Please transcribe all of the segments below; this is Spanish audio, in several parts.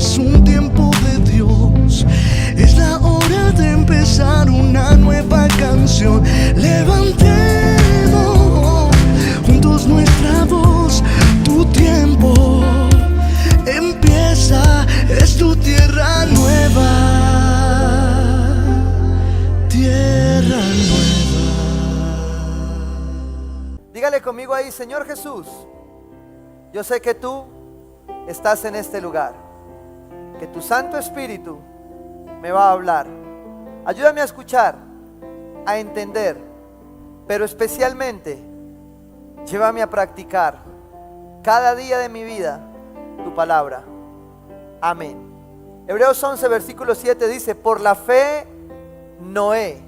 es un tiempo de Dios. Es la hora de empezar una nueva canción. Levantemos juntos nuestra voz. Tu tiempo empieza, es tu tierra nueva. Tierra nueva. Dígale conmigo ahí: Señor Jesús, yo sé que tú estás en este lugar, que tu Santo Espíritu me va a hablar. Ayúdame a escuchar, a entender, pero especialmente llévame a practicar cada día de mi vida tu palabra. Amén. Hebreos 11 versículo 7 dice: por la fe Noé,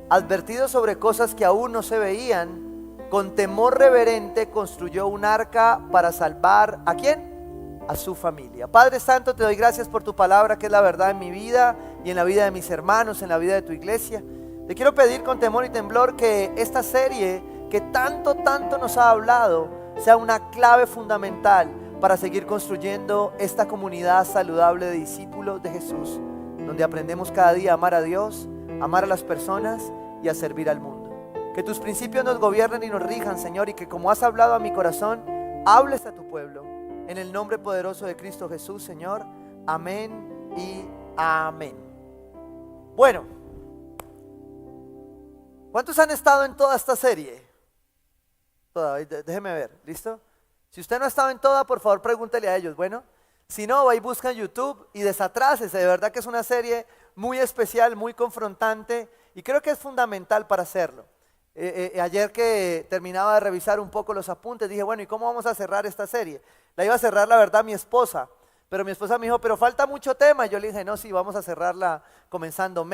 advertido sobre cosas que aún no se veían, con temor reverente construyó un arca para salvar ¿a quién? A su familia. Padre Santo, te doy gracias por tu palabra, que es la verdad en mi vida y en la vida de mis hermanos, en la vida de tu iglesia. Te quiero pedir con temor y temblor que esta serie que tanto nos ha hablado sea una clave fundamental para seguir construyendo esta comunidad saludable de discípulos de Jesús, donde aprendemos cada día a amar a Dios, a amar a las personas y a servir al mundo. Que tus principios nos gobiernen y nos rijan, Señor, y que como has hablado a mi corazón, hables a tu pueblo. En el nombre poderoso de Cristo Jesús, Señor. Amén y amén. Bueno, ¿cuántos han estado en toda esta serie? Déjeme ver, ¿listo? Si usted no ha estado en toda, por favor pregúntele a ellos. Bueno, si no, va y busca en YouTube y desatrácese. De verdad que es una serie muy especial, muy confrontante, y creo que es fundamental para hacerlo. Ayer que terminaba de revisar un poco los apuntes, dije, bueno, ¿y cómo vamos a cerrar esta serie? La iba a cerrar, la verdad, mi esposa, pero mi esposa me dijo, pero falta mucho tema. Y yo le dije, no, sí, vamos a cerrarla comenzando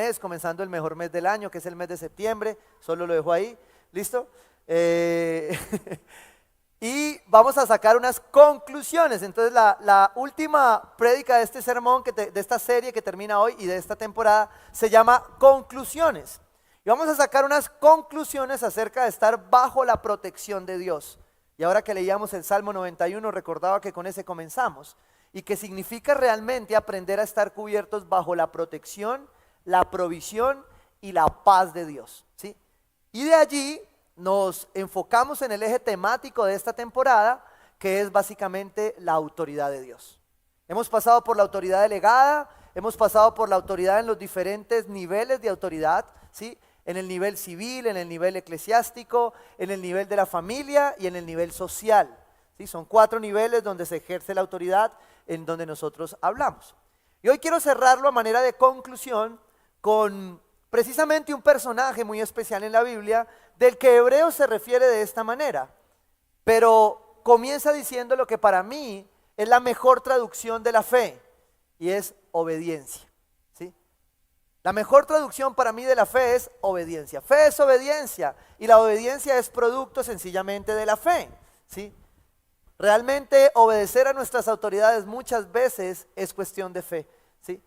el mejor mes del año, que es el mes de septiembre. Solo lo dejo ahí, ¿listo? Y vamos a sacar unas conclusiones. Entonces la última prédica de este sermón, de esta serie que termina hoy y de esta temporada, se llama Conclusiones. Y vamos a sacar unas conclusiones acerca de estar bajo la protección de Dios. Y ahora que leíamos el Salmo 91, recordaba que con ese comenzamos. Y que significa realmente aprender a estar cubiertos bajo la protección, la provisión y la paz de Dios, ¿sí? Y de allí nos enfocamos en el eje temático de esta temporada, que es básicamente la autoridad de Dios. Hemos pasado por la autoridad delegada, hemos pasado por la autoridad en los diferentes niveles de autoridad, ¿sí? En el nivel civil, en el nivel eclesiástico, en el nivel de la familia y en el nivel social, ¿sí? Son 4 niveles donde se ejerce la autoridad, en donde nosotros hablamos. Y hoy quiero cerrarlo a manera de conclusión con precisamente un personaje muy especial en la Biblia, del que Hebreos se refiere de esta manera, pero comienza diciendo lo que para mí es la mejor traducción de la fe, y es obediencia, ¿sí? La mejor traducción para mí de la fe es obediencia. Fe es obediencia, y la obediencia es producto sencillamente de la fe, ¿sí? Realmente obedecer a nuestras autoridades muchas veces es cuestión de fe, ¿sí?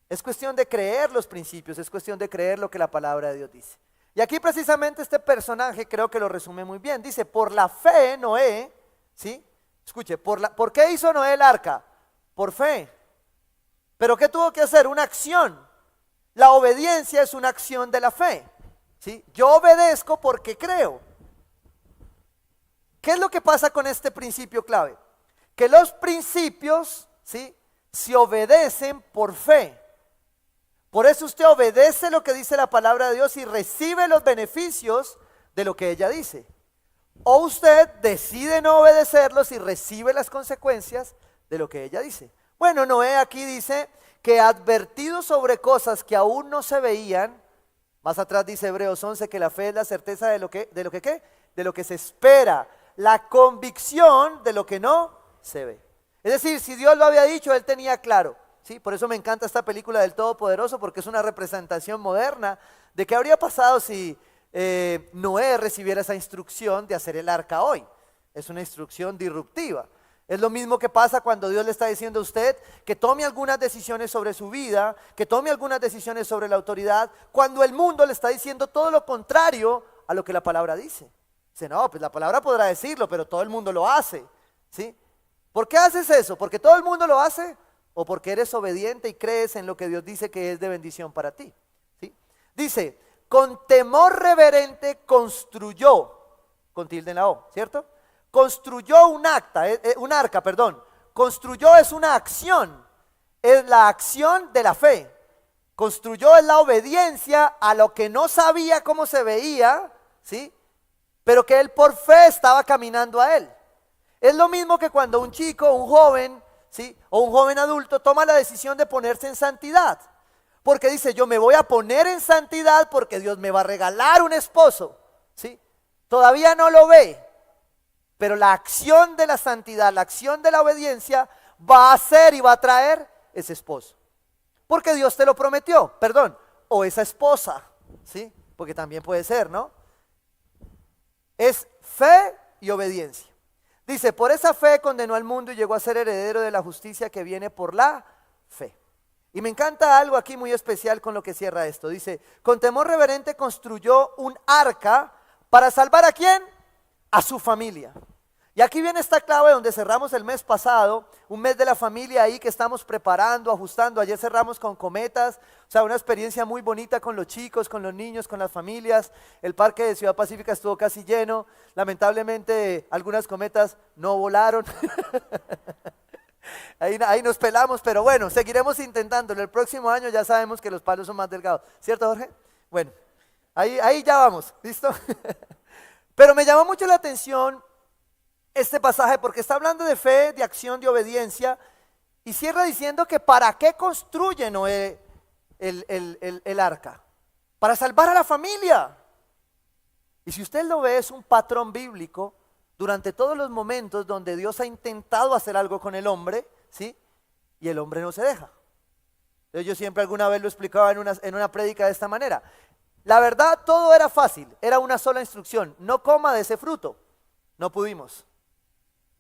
Es cuestión de creer los principios, es cuestión de creer lo que la palabra de Dios dice. Y aquí precisamente este personaje creo que lo resume muy bien. Dice, por la fe Noé, ¿sí? Escuche, ¿por qué hizo Noé el arca? Por fe. ¿Pero qué tuvo que hacer? Una acción. La obediencia es una acción de la fe, ¿sí? Yo obedezco porque creo. ¿Qué es lo que pasa con este principio clave? Que los principios, ¿sí?, se obedecen por fe. Por eso usted obedece lo que dice la palabra de Dios y recibe los beneficios de lo que ella dice. O usted decide no obedecerlos y recibe las consecuencias de lo que ella dice. Bueno, Noé aquí dice que advertido sobre cosas que aún no se veían, más atrás dice Hebreos 11 que la fe es la certeza de lo que se espera, la convicción de lo que no se ve. Es decir, si Dios lo había dicho, él tenía claro. ¿Sí? Por eso me encanta esta película del Todopoderoso, porque es una representación moderna de qué habría pasado si Noé recibiera esa instrucción de hacer el arca hoy. Es una instrucción disruptiva. Es lo mismo que pasa cuando Dios le está diciendo a usted que tome algunas decisiones sobre su vida, que tome algunas decisiones sobre la autoridad, cuando el mundo le está diciendo todo lo contrario a lo que la palabra dice. Dice, no, pues la palabra podrá decirlo, pero todo el mundo lo hace, ¿sí? ¿Por qué haces eso? ¿Porque todo el mundo lo hace? o porque eres obediente y crees en lo que Dios dice que es de bendición para ti. ¿Sí? Dice, con temor reverente construyó, con tilde en la O, ¿cierto? Construyó un arca, perdón. Construyó es una acción, es la acción de la fe. Construyó es la obediencia a lo que no sabía cómo se veía, ¿sí? Pero que él por fe estaba caminando a él. Es lo mismo que cuando un chico, un joven, ¿sí? O un joven adulto toma la decisión de ponerse en santidad. Porque dice, yo me voy a poner en santidad porque Dios me va a regalar un esposo, ¿sí? Todavía no lo ve, pero la acción de la santidad, la acción de la obediencia va a hacer y va a traer ese esposo. Porque Dios te lo prometió, perdón, o esa esposa, ¿sí? Porque también puede ser, ¿no? Es fe y obediencia. Dice, por esa fe condenó al mundo y llegó a ser heredero de la justicia que viene por la fe. Y me encanta algo aquí muy especial con lo que cierra esto. Dice, con temor reverente construyó un arca para salvar ¿a quién? A su familia. Y aquí viene esta clave donde cerramos el mes pasado, un mes de la familia ahí que estamos preparando, ajustando. Ayer cerramos con cometas, o sea, una experiencia muy bonita con los chicos, con los niños, con las familias. El parque de Ciudad Pacífica estuvo casi lleno. Lamentablemente algunas cometas no volaron. Ahí nos pelamos, pero bueno, seguiremos intentándolo. El próximo año ya sabemos que los palos son más delgados. ¿Cierto, Jorge? Bueno, ahí ya vamos, ¿listo? Pero me llamó mucho la atención este pasaje porque está hablando de fe, de acción, de obediencia y cierra diciendo que ¿para qué construye Noé el arca? Para salvar a la familia. Y si usted lo ve, es un patrón bíblico durante todos los momentos donde Dios ha intentado hacer algo con el hombre, ¿sí? Y el hombre no se deja. Entonces yo siempre alguna vez lo explicaba en una prédica de esta manera. La verdad, todo era fácil, era una sola instrucción: no coma de ese fruto. No pudimos.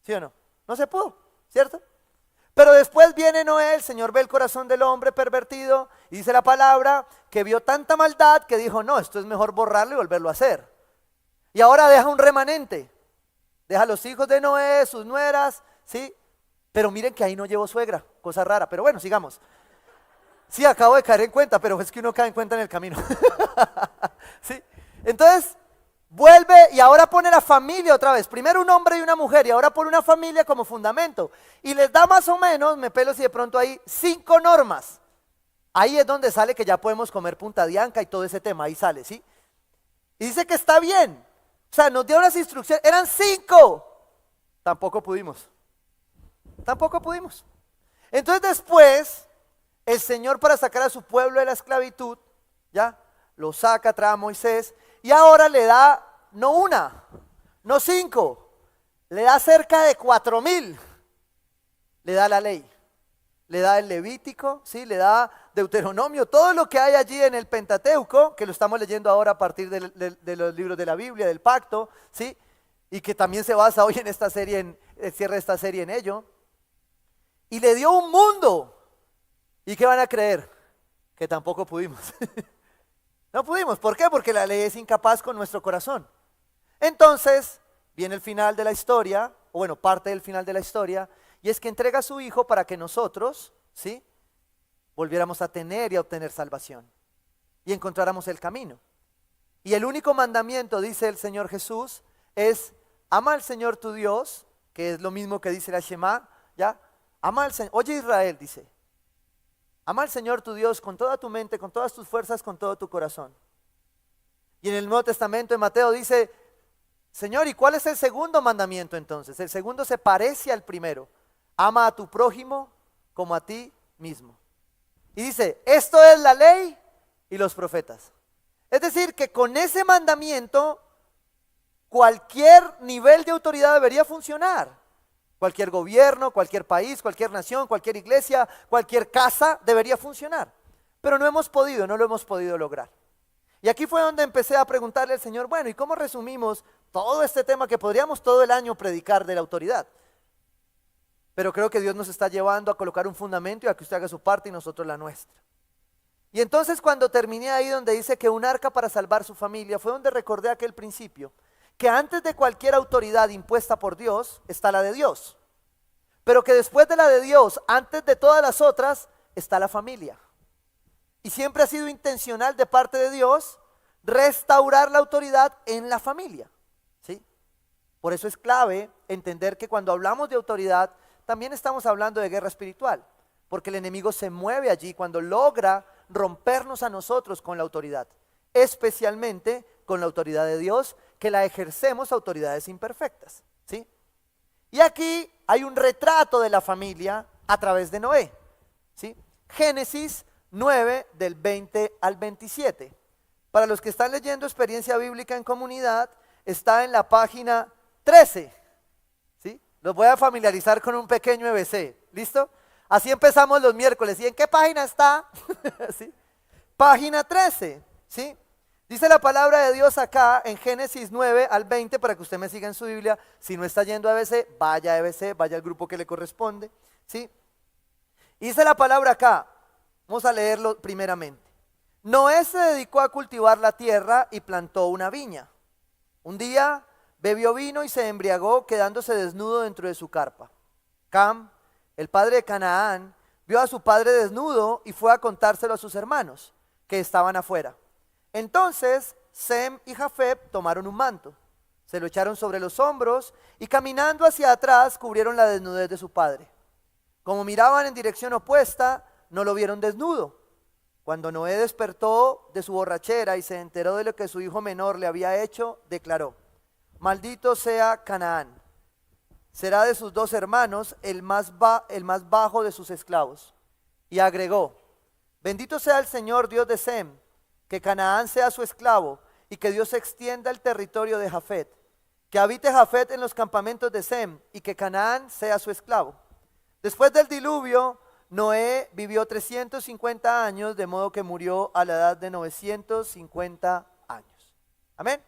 ¿Sí o no? No se pudo, ¿cierto? Pero después viene Noé, el Señor ve el corazón del hombre pervertido y dice la palabra que vio tanta maldad que dijo, no, esto es mejor borrarlo y volverlo a hacer. Y ahora deja un remanente, deja a los hijos de Noé, sus nueras, ¿sí? Pero miren que ahí no llevó suegra, cosa rara, pero bueno, sigamos. Sí, acabo de caer en cuenta, pero es que uno cae en cuenta en el camino. ¿Sí? Entonces, vuelve y ahora pone la familia otra vez. Primero un hombre y una mujer y ahora pone una familia como fundamento. Y les da más o menos, me pelo si de pronto hay 5 normas. Ahí es donde sale que ya podemos comer punta de anca y todo ese tema, ahí sale, ¿sí? Y dice que está bien. O sea, nos dio unas instrucciones, eran 5. Tampoco pudimos. Entonces después, el Señor para sacar a su pueblo de la esclavitud, ya, lo saca, trae a Moisés. Y ahora le da, no una, no 5, le da cerca de 4,000. Le da la ley, le da el Levítico, ¿sí? Le da Deuteronomio, todo lo que hay allí en el Pentateuco, que lo estamos leyendo ahora a partir de los libros de la Biblia, del pacto, ¿sí? Y que también se basa hoy en esta serie, cierra esta serie en ello. Y le dio un mundo. ¿Y qué van a creer? Que tampoco pudimos. No pudimos, ¿por qué? Porque la ley es incapaz con nuestro corazón. Entonces, viene el final de la historia, o bueno, parte del final de la historia, y es que entrega a su hijo para que nosotros, ¿sí? Volviéramos a tener y a obtener salvación. Y encontráramos el camino. Y el único mandamiento, dice el Señor Jesús, es ama al Señor tu Dios, que es lo mismo que dice la Shema, ¿ya? Ama al Señor, oye Israel, dice, ama al Señor tu Dios con toda tu mente, con todas tus fuerzas, con todo tu corazón. Y en el Nuevo Testamento, en Mateo, dice, Señor, ¿y cuál es el segundo mandamiento entonces? El segundo se parece al primero. Ama a tu prójimo como a ti mismo. Y dice, esto es la ley y los profetas. Es decir, que con ese mandamiento, cualquier nivel de autoridad debería funcionar. Cualquier gobierno, cualquier país, cualquier nación, cualquier iglesia, cualquier casa debería funcionar. Pero no hemos podido, no lo hemos podido lograr. Y aquí fue donde empecé a preguntarle al Señor, bueno, ¿y cómo resumimos todo este tema que podríamos todo el año predicar de la autoridad? Pero creo que Dios nos está llevando a colocar un fundamento y a que usted haga su parte y nosotros la nuestra. Y entonces cuando terminé ahí donde dice que un arca para salvar su familia, fue donde recordé aquel principio, que antes de cualquier autoridad impuesta por Dios está la de Dios. pero que después de la de Dios, antes de todas las otras, está la familia. Y siempre ha sido intencional de parte de Dios restaurar la autoridad en la familia, ¿sí? Por eso es clave entender que cuando hablamos de autoridad, también estamos hablando de guerra espiritual, porque el enemigo se mueve allí cuando logra rompernos a nosotros con la autoridad, especialmente con la autoridad de Dios, que la ejercemos autoridades imperfectas, ¿sí? Y aquí hay un retrato de la familia a través de Noé, ¿sí? Génesis 9 del 20 al 27. Para los que están leyendo experiencia bíblica en comunidad, está en la página 13, ¿sí? Los voy a familiarizar con un pequeño EBC, ¿listo? Así empezamos los miércoles. ¿Y en qué página está? ¿Sí? Página 13, ¿sí? Dice la palabra de Dios acá en Génesis 9 al 20, para que usted me siga en su Biblia. Si no está yendo a EBC, vaya a EBC, vaya al grupo que le corresponde, ¿sí? Y dice la palabra acá, vamos a leerlo primeramente. Noé se dedicó a cultivar la tierra y plantó una viña. Un día bebió vino y se embriagó, quedándose desnudo dentro de su carpa. Cam, el padre de Canaán, vio a su padre desnudo y fue a contárselo a sus hermanos, que estaban afuera. Entonces Sem y Jafet tomaron un manto, se lo echaron sobre los hombros y caminando hacia atrás cubrieron la desnudez de su padre. Como miraban en dirección opuesta, no lo vieron desnudo. Cuando Noé despertó de su borrachera y se enteró de lo que su hijo menor le había hecho, declaró: maldito sea Canaán, será de sus dos hermanos el más bajo de sus esclavos. Y agregó: bendito sea el Señor Dios de Sem, que Canaán sea su esclavo y que Dios extienda el territorio de Jafet, que habite Jafet en los campamentos de Sem y que Canaán sea su esclavo. Después del diluvio, Noé vivió 350 años, de modo que murió a la edad de 950 años. Amén.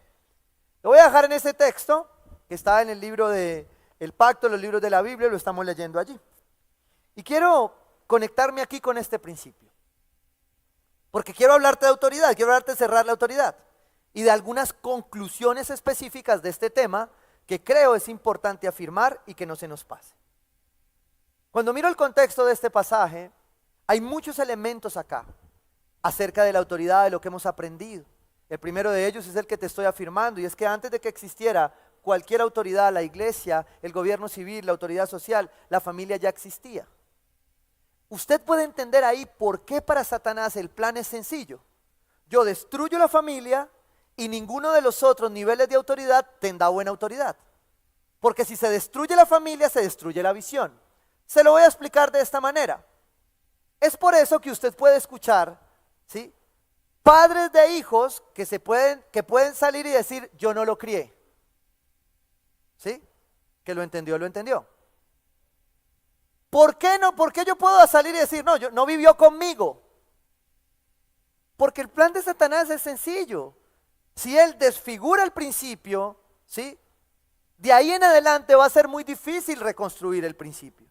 Lo voy a dejar en este texto que está en el libro de El Pacto, los libros de la Biblia, lo estamos leyendo allí. Y quiero conectarme aquí con este principio, porque quiero hablarte de autoridad, quiero hablarte de cerrar la autoridad y de algunas conclusiones específicas de este tema que creo es importante afirmar y que no se nos pase. Cuando miro el contexto de este pasaje, hay muchos elementos acá acerca de la autoridad, de lo que hemos aprendido. El primero de ellos es el que te estoy afirmando, y es que antes de que existiera cualquier autoridad, la iglesia, el gobierno civil, la autoridad social, la familia ya existía. Usted puede entender ahí por qué para Satanás el plan es sencillo. Yo destruyo la familia y ninguno de los otros niveles de autoridad tendrá buena autoridad. Porque si se destruye la familia, se destruye la visión. Se lo voy a explicar de esta manera. Es por eso que usted puede escuchar, ¿sí?, padres de hijos que pueden salir y decir: yo no lo crié. ¿Sí? Que lo entendió, lo entendió. ¿Por qué no? ¿Por qué yo puedo salir y decir: no, no vivió conmigo? Porque el plan de Satanás es sencillo. Si él desfigura el principio, ¿sí?, de ahí en adelante va a ser muy difícil reconstruir el principio.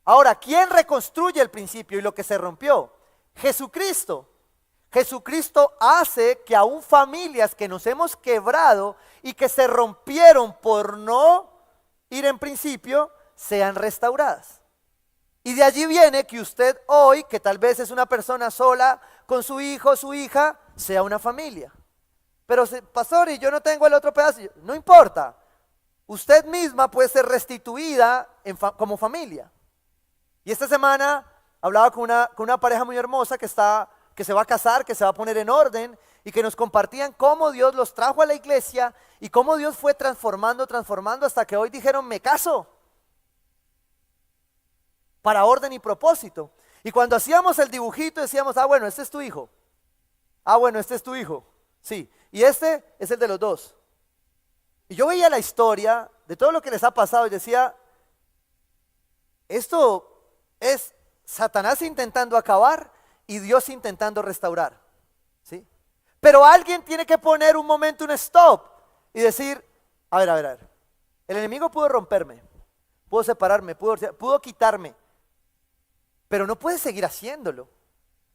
Ahora, ¿quién reconstruye el principio y lo que se rompió? Jesucristo. Jesucristo hace que aún familias que nos hemos quebrado y que se rompieron por no ir en principio, sean restauradas. Y de allí viene que usted hoy, que tal vez es una persona sola con su hijo o su hija, sea una familia. Pero pastor, y yo no tengo el otro pedazo. No importa. Usted misma puede ser restituida como familia. Y esta semana hablaba con una pareja muy hermosa que se va a casar, que se va a poner en orden, y que nos compartían cómo Dios los trajo a la iglesia y cómo Dios fue transformando hasta que hoy dijeron: me caso. Para orden y propósito. Y cuando hacíamos el dibujito decíamos: ah, bueno, este es tu hijo. Ah, bueno, este es tu hijo. Sí. Y este es el de los dos. Y yo veía la historia de todo lo que les ha pasado y decía: esto es Satanás intentando acabar y Dios intentando restaurar, ¿sí? Pero alguien tiene que poner un momento, un stop, y decir: a ver, el enemigo pudo romperme, pudo separarme, pudo quitarme, pero no puede seguir haciéndolo.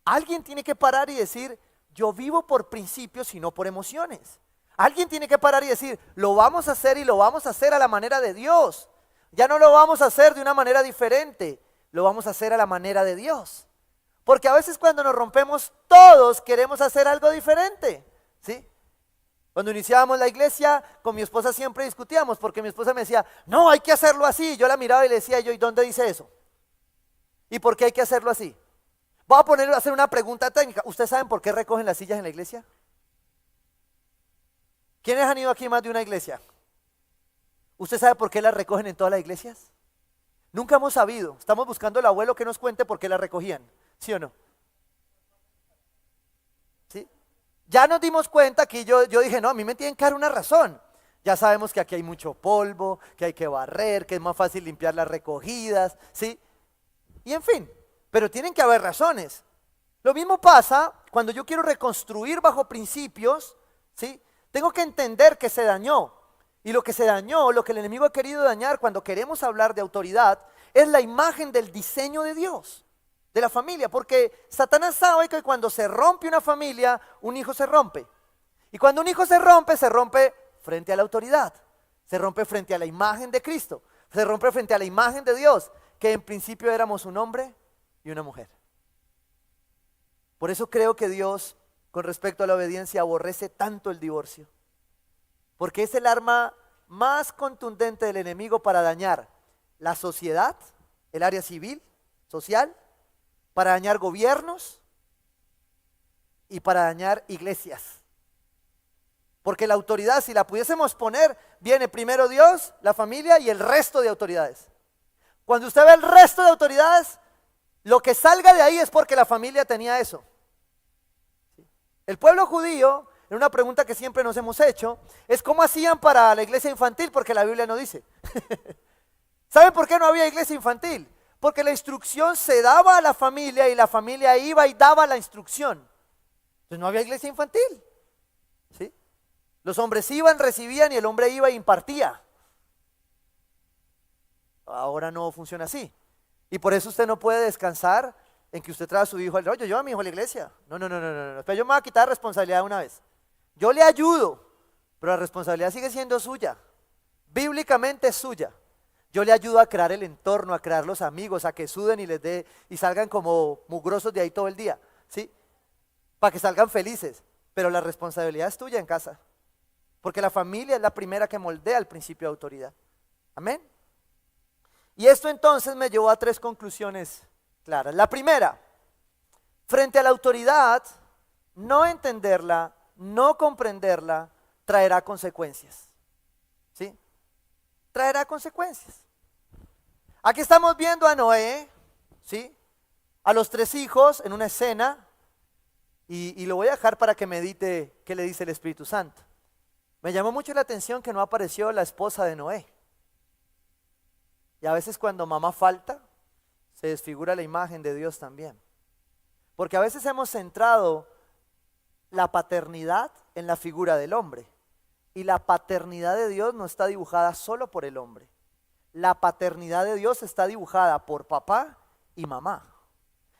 Alguien tiene que parar y decir: yo vivo por principios y no por emociones. Alguien tiene que parar y decir: lo vamos a hacer y lo vamos a hacer a la manera de Dios. Ya no lo vamos a hacer de una manera diferente, lo vamos a hacer a la manera de Dios. Porque a veces cuando nos rompemos todos queremos hacer algo diferente, ¿sí? Cuando iniciábamos la iglesia, con mi esposa siempre discutíamos, porque mi esposa me decía, no, hay que hacerlo así. Yo la miraba y le decía, ¿y dónde dice eso? ¿Y por qué hay que hacerlo así? Voy a hacer una pregunta técnica. ¿Ustedes saben por qué recogen las sillas en la iglesia? ¿Quiénes han ido aquí más de una iglesia? ¿Usted sabe por qué las recogen en todas las iglesias? Nunca hemos sabido. Estamos buscando al abuelo que nos cuente por qué las recogían. ¿Sí o no? ¿Sí? Ya nos dimos cuenta que yo dije, no, a mí me tienen que dar una razón. Ya sabemos que aquí hay mucho polvo, que hay que barrer, que es más fácil limpiar las recogidas, ¿sí? Y en fin, pero tienen que haber razones. Lo mismo pasa cuando yo quiero reconstruir bajo principios, ¿sí? Tengo que entender que se dañó. Y lo que se dañó, lo que el enemigo ha querido dañar cuando queremos hablar de autoridad, es la imagen del diseño de Dios, de la familia. Porque Satanás sabe que cuando se rompe una familia, un hijo se rompe. Y cuando un hijo se rompe frente a la autoridad. Se rompe frente a la imagen de Cristo. Se rompe frente a la imagen de Dios, que en principio éramos un hombre y una mujer. Por eso creo que Dios, con respecto a la obediencia, aborrece tanto el divorcio. Porque es el arma más contundente del enemigo para dañar la sociedad, el área civil, social, para dañar gobiernos y para dañar iglesias. Porque la autoridad, si la pudiésemos poner, viene primero Dios, la familia y el resto de autoridades. Cuando usted ve el resto de autoridades, lo que salga de ahí es porque la familia tenía eso. El pueblo judío, en una pregunta que siempre nos hemos hecho, es cómo hacían para la iglesia infantil, porque la Biblia no dice. ¿Saben por qué no había iglesia infantil? Porque la instrucción se daba a la familia y la familia iba y daba la instrucción. Entonces no había iglesia infantil. ¿Sí? Los hombres iban, recibían y el hombre iba e impartía. Ahora no funciona así. Y por eso usted no puede descansar en que usted trae a su hijo. Oye, yo llevo a mi hijo a la iglesia. No. Pero yo me voy a quitar responsabilidad una vez. Yo le ayudo, pero la responsabilidad sigue siendo suya. Bíblicamente es suya. Yo le ayudo a crear el entorno, a crear los amigos, a que suden y les dé y salgan como mugrosos de ahí todo el día, ¿sí? Para que salgan felices. Pero la responsabilidad es tuya en casa. Porque la familia es la primera que moldea el principio de autoridad. Amén. Y esto entonces me llevó a 3 conclusiones claras. La primera, frente a la autoridad, no entenderla, no comprenderla, traerá consecuencias. ¿Sí? Traerá consecuencias. Aquí estamos viendo a Noé, ¿sí? A los 3 hijos en una escena, y lo voy a dejar para que medite qué le dice el Espíritu Santo. Me llamó mucho la atención que no apareció la esposa de Noé. Y a veces cuando mamá falta, se desfigura la imagen de Dios también. Porque a veces hemos centrado la paternidad en la figura del hombre. Y la paternidad de Dios no está dibujada solo por el hombre. La paternidad de Dios está dibujada por papá y mamá.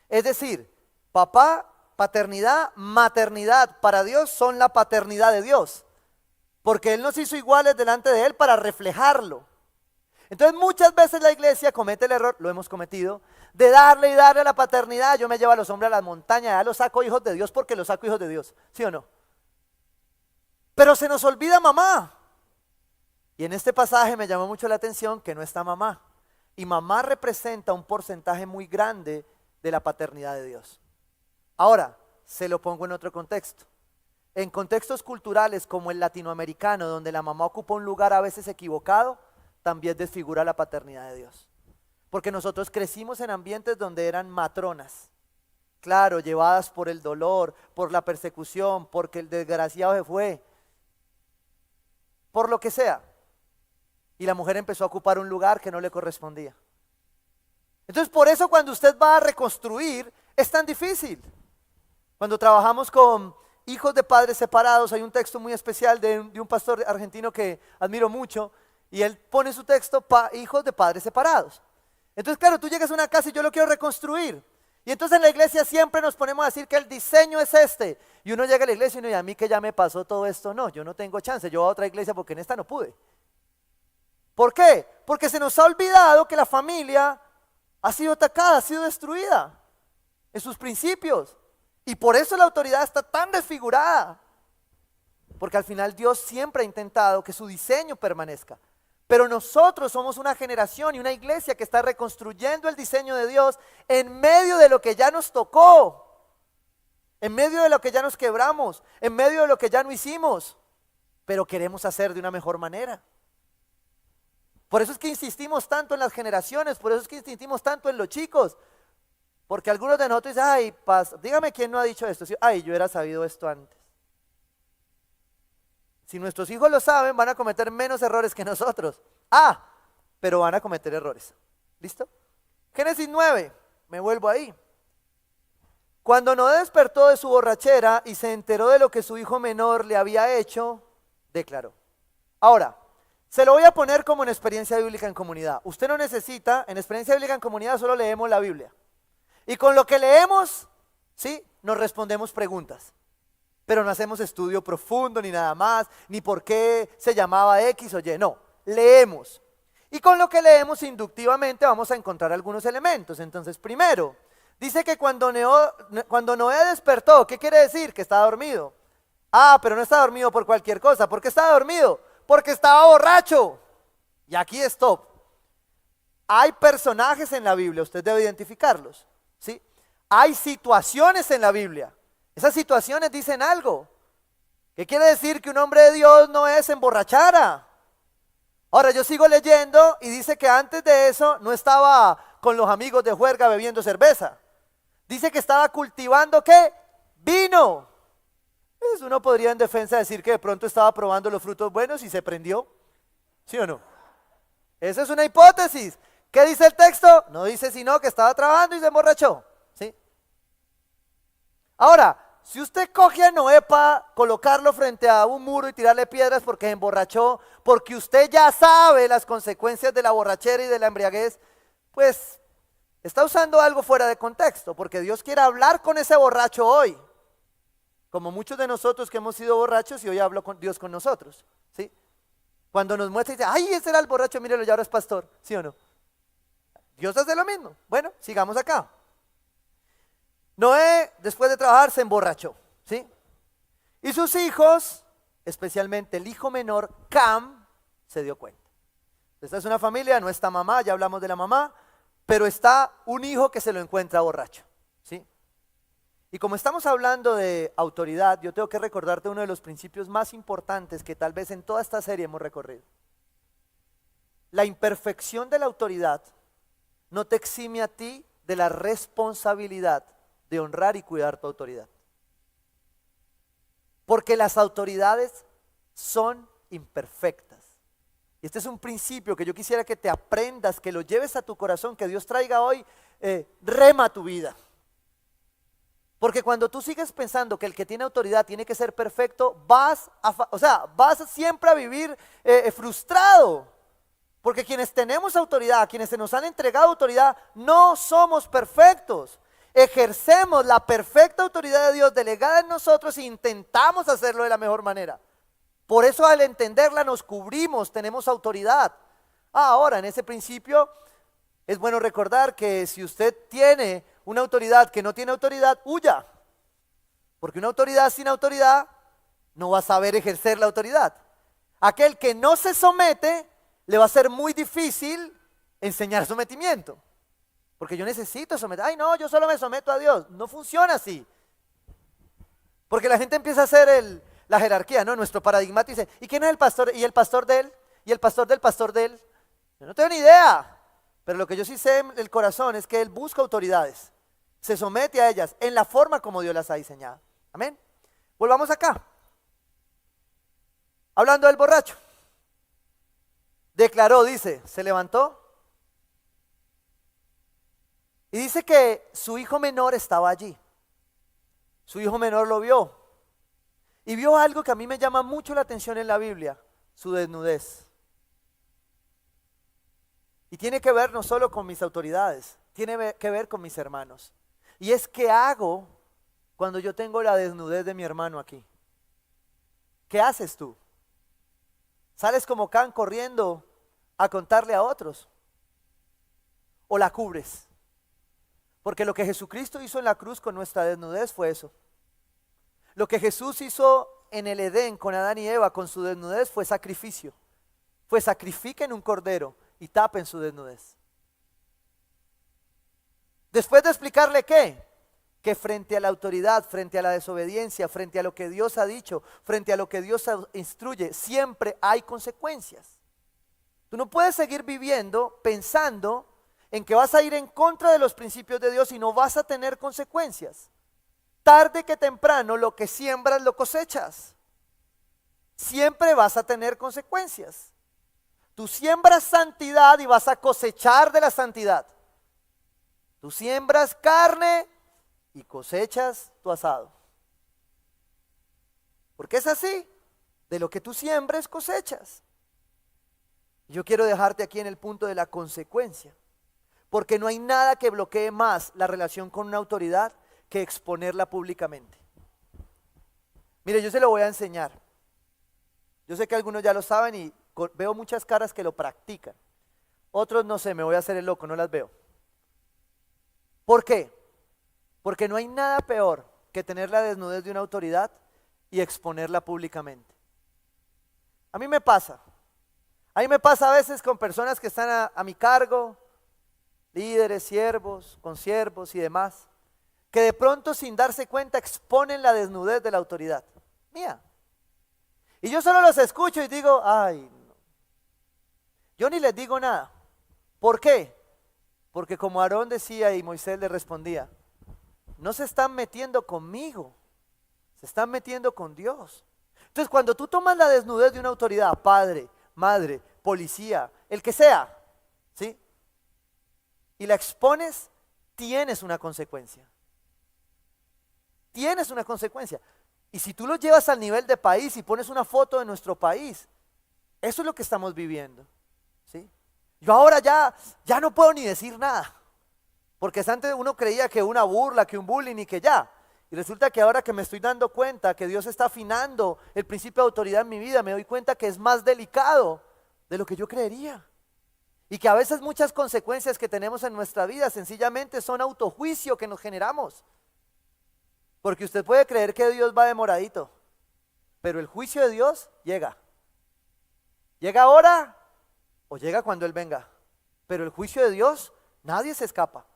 Es decir, papá, paternidad, maternidad para Dios son la paternidad de Dios. Porque Él nos hizo iguales delante de Él para reflejarlo. Entonces muchas veces la iglesia comete el error, lo hemos cometido, de darle y darle a la paternidad. Yo me llevo a los hombres a las montañas, ya los saco hijos de Dios porque los saco hijos de Dios, ¿sí o no? Pero se nos olvida mamá. Y en este pasaje me llamó mucho la atención que no está mamá. Y mamá representa un porcentaje muy grande de la paternidad de Dios. Ahora, se lo pongo en otro contexto. En contextos culturales como el latinoamericano, donde la mamá ocupa un lugar a veces equivocado, también desfigura la paternidad de Dios. Porque nosotros crecimos en ambientes donde eran matronas. Claro, llevadas por el dolor, por la persecución, porque el desgraciado se fue. Por lo que sea. Y la mujer empezó a ocupar un lugar que no le correspondía. Entonces por eso cuando usted va a reconstruir es tan difícil. Cuando trabajamos con hijos de padres separados, hay un texto muy especial de un pastor argentino que admiro mucho, y él pone su texto, hijos de padres separados. Entonces claro, tú llegas a una casa y yo lo quiero reconstruir. Y entonces en la iglesia siempre nos ponemos a decir que el diseño es este. Y uno llega a la iglesia y uno dice, a mí que ya me pasó todo esto, no, yo no tengo chance, yo voy a otra iglesia porque en esta no pude. ¿Por qué? Porque se nos ha olvidado que la familia ha sido atacada, ha sido destruida en sus principios. Y por eso la autoridad está tan desfigurada. Porque al final Dios siempre ha intentado que su diseño permanezca. Pero nosotros somos una generación y una iglesia que está reconstruyendo el diseño de Dios en medio de lo que ya nos tocó. En medio de lo que ya nos quebramos, en medio de lo que ya no hicimos, pero queremos hacer de una mejor manera. Por eso es que insistimos tanto en las generaciones, por eso es que insistimos tanto en los chicos, porque algunos de nosotros dicen, ay, dígame quién no ha dicho esto, ay, yo hubiera sabido esto antes. Si nuestros hijos lo saben, van a cometer menos errores que nosotros. Pero van a cometer errores. ¿Listo? Génesis 9, me vuelvo ahí. Cuando Noé despertó de su borrachera y se enteró de lo que su hijo menor le había hecho, declaró. Ahora, se lo voy a poner como en experiencia bíblica en comunidad. Usted no necesita, en experiencia bíblica en comunidad solo leemos la Biblia. Y con lo que leemos, ¿sí? Nos respondemos preguntas. Pero no hacemos estudio profundo ni nada más, ni por qué se llamaba X o Y. No, leemos. Y con lo que leemos inductivamente vamos a encontrar algunos elementos. Entonces, primero, dice que cuando Noé despertó, ¿qué quiere decir? Que estaba dormido. Pero no estaba dormido por cualquier cosa. ¿Por qué estaba dormido? Porque estaba borracho. Y aquí stop. Hay personajes en la Biblia, usted debe identificarlos, ¿sí? Hay situaciones en la Biblia. Esas situaciones dicen algo. ¿Qué quiere decir? Que un hombre de Dios no es emborrachara. Ahora yo sigo leyendo y dice que antes de eso no estaba con los amigos de juerga bebiendo cerveza. Dice que estaba cultivando ¿qué? Vino. Pues uno podría en defensa decir que de pronto estaba probando los frutos buenos y se prendió. ¿Sí o no? Esa es una hipótesis. ¿Qué dice el texto? No dice sino que estaba trabajando y se emborrachó. ¿Sí? Ahora, si usted coge a Noé para colocarlo frente a un muro y tirarle piedras porque se emborrachó, porque usted ya sabe las consecuencias de la borrachera y de la embriaguez, pues está usando algo fuera de contexto, porque Dios quiere hablar con ese borracho hoy, como muchos de nosotros que hemos sido borrachos y hoy habló con Dios con nosotros, ¿sí? Cuando nos muestra y dice, ay, ese era el borracho, mírelo, ya ahora es pastor, ¿sí o no? Dios hace lo mismo. Bueno, sigamos acá. Noé, después de trabajar, se emborrachó, ¿sí? Y sus hijos, especialmente el hijo menor, Cam, se dio cuenta. Esta es una familia, no está mamá, ya hablamos de la mamá, pero está un hijo que se lo encuentra borracho, ¿sí? Y como estamos hablando de autoridad, yo tengo que recordarte uno de los principios más importantes que tal vez en toda esta serie hemos recorrido. La imperfección de la autoridad no te exime a ti de la responsabilidad de honrar y cuidar tu autoridad. Porque las autoridades son imperfectas. Y este es un principio que yo quisiera que te aprendas, que lo lleves a tu corazón, que Dios traiga hoy rema tu vida. Porque cuando tú sigues pensando que el que tiene autoridad tiene que ser perfecto, vas siempre a vivir frustrado. Porque quienes tenemos autoridad, quienes se nos han entregado autoridad, no somos perfectos. Ejercemos la perfecta autoridad de Dios delegada en nosotros e intentamos hacerlo de la mejor manera. Por eso al entenderla nos cubrimos, tenemos autoridad. Ahora, en ese principio es bueno recordar que si usted tiene una autoridad que no tiene autoridad, huya. Porque una autoridad sin autoridad no va a saber ejercer la autoridad. Aquel que no se somete, le va a ser muy difícil enseñar sometimiento. Porque yo necesito someter. Ay, no, yo solo me someto a Dios. No funciona así. Porque la gente empieza a hacer la jerarquía, ¿no? Nuestro paradigma dice, ¿y quién es el pastor? ¿Y el pastor de él? ¿Y el pastor del pastor de él? Yo no tengo ni idea. Pero lo que yo sí sé en el corazón es que él busca autoridades. Se somete a ellas en la forma como Dios las ha diseñado. Amén. Volvamos acá. Hablando del borracho. Declaró, dice, se levantó. Y dice que su hijo menor estaba allí. Su hijo menor lo vio. Y vio algo que a mí me llama mucho la atención en la Biblia, su desnudez. Y tiene que ver no solo con mis autoridades, tiene que ver con mis hermanos. Y es ¿qué hago cuando yo tengo la desnudez de mi hermano aquí? ¿Qué haces tú? ¿Sales como Can corriendo a contarle a otros? ¿O la cubres? Porque lo que Jesucristo hizo en la cruz con nuestra desnudez fue eso. Lo que Jesús hizo en el Edén con Adán y Eva con su desnudez fue sacrificio. Fue sacrifiquen un cordero y tapen su desnudez. Después de explicarle qué, que frente a la autoridad, frente a la desobediencia, frente a lo que Dios ha dicho, frente a lo que Dios instruye, siempre hay consecuencias. Tú no puedes seguir viviendo pensando en que vas a ir en contra de los principios de Dios y no vas a tener consecuencias. Tarde que temprano lo que siembras lo cosechas. Siempre vas a tener consecuencias. Tú siembras santidad y vas a cosechar de la santidad. Tú siembras carne y cosechas tu asado. Porque es así, de lo que tú siembres cosechas. Yo quiero dejarte aquí en el punto de la consecuencia, porque no hay nada que bloquee más la relación con una autoridad que exponerla públicamente. Mire, yo se lo voy a enseñar. Yo sé que algunos ya lo saben y veo muchas caras que lo practican. Otros no sé, me voy a hacer el loco, no las veo. ¿Por qué? Porque no hay nada peor que tener la desnudez de una autoridad y exponerla públicamente. A mí me pasa. A mí me pasa a veces con personas que están a mi cargo, líderes, siervos, consiervos y demás, que de pronto sin darse cuenta exponen la desnudez de la autoridad mía. Y yo solo los escucho y digo, ay, no. Yo ni les digo nada. ¿Por qué? Porque como Aarón decía y Moisés le respondía, no se están metiendo conmigo, se están metiendo con Dios. Entonces cuando tú tomas la desnudez de una autoridad, padre, madre, policía, el que sea, ¿sí? Y la expones, tienes una consecuencia. Tienes una consecuencia. Y si tú lo llevas al nivel de país y pones una foto de nuestro país, eso es lo que estamos viviendo, ¿sí? Yo ahora ya no puedo ni decir nada, porque antes uno creía que una burla, que un bullying y que ya. Y resulta que ahora que me estoy dando cuenta que Dios está afinando el principio de autoridad en mi vida, me doy cuenta que es más delicado de lo que yo creería. Y que a veces muchas consecuencias que tenemos en nuestra vida sencillamente son autojuicio que nos generamos. Porque usted puede creer que Dios va demoradito, pero el juicio de Dios llega. Llega ahora o llega cuando Él venga. Pero el juicio de Dios, nadie se escapa.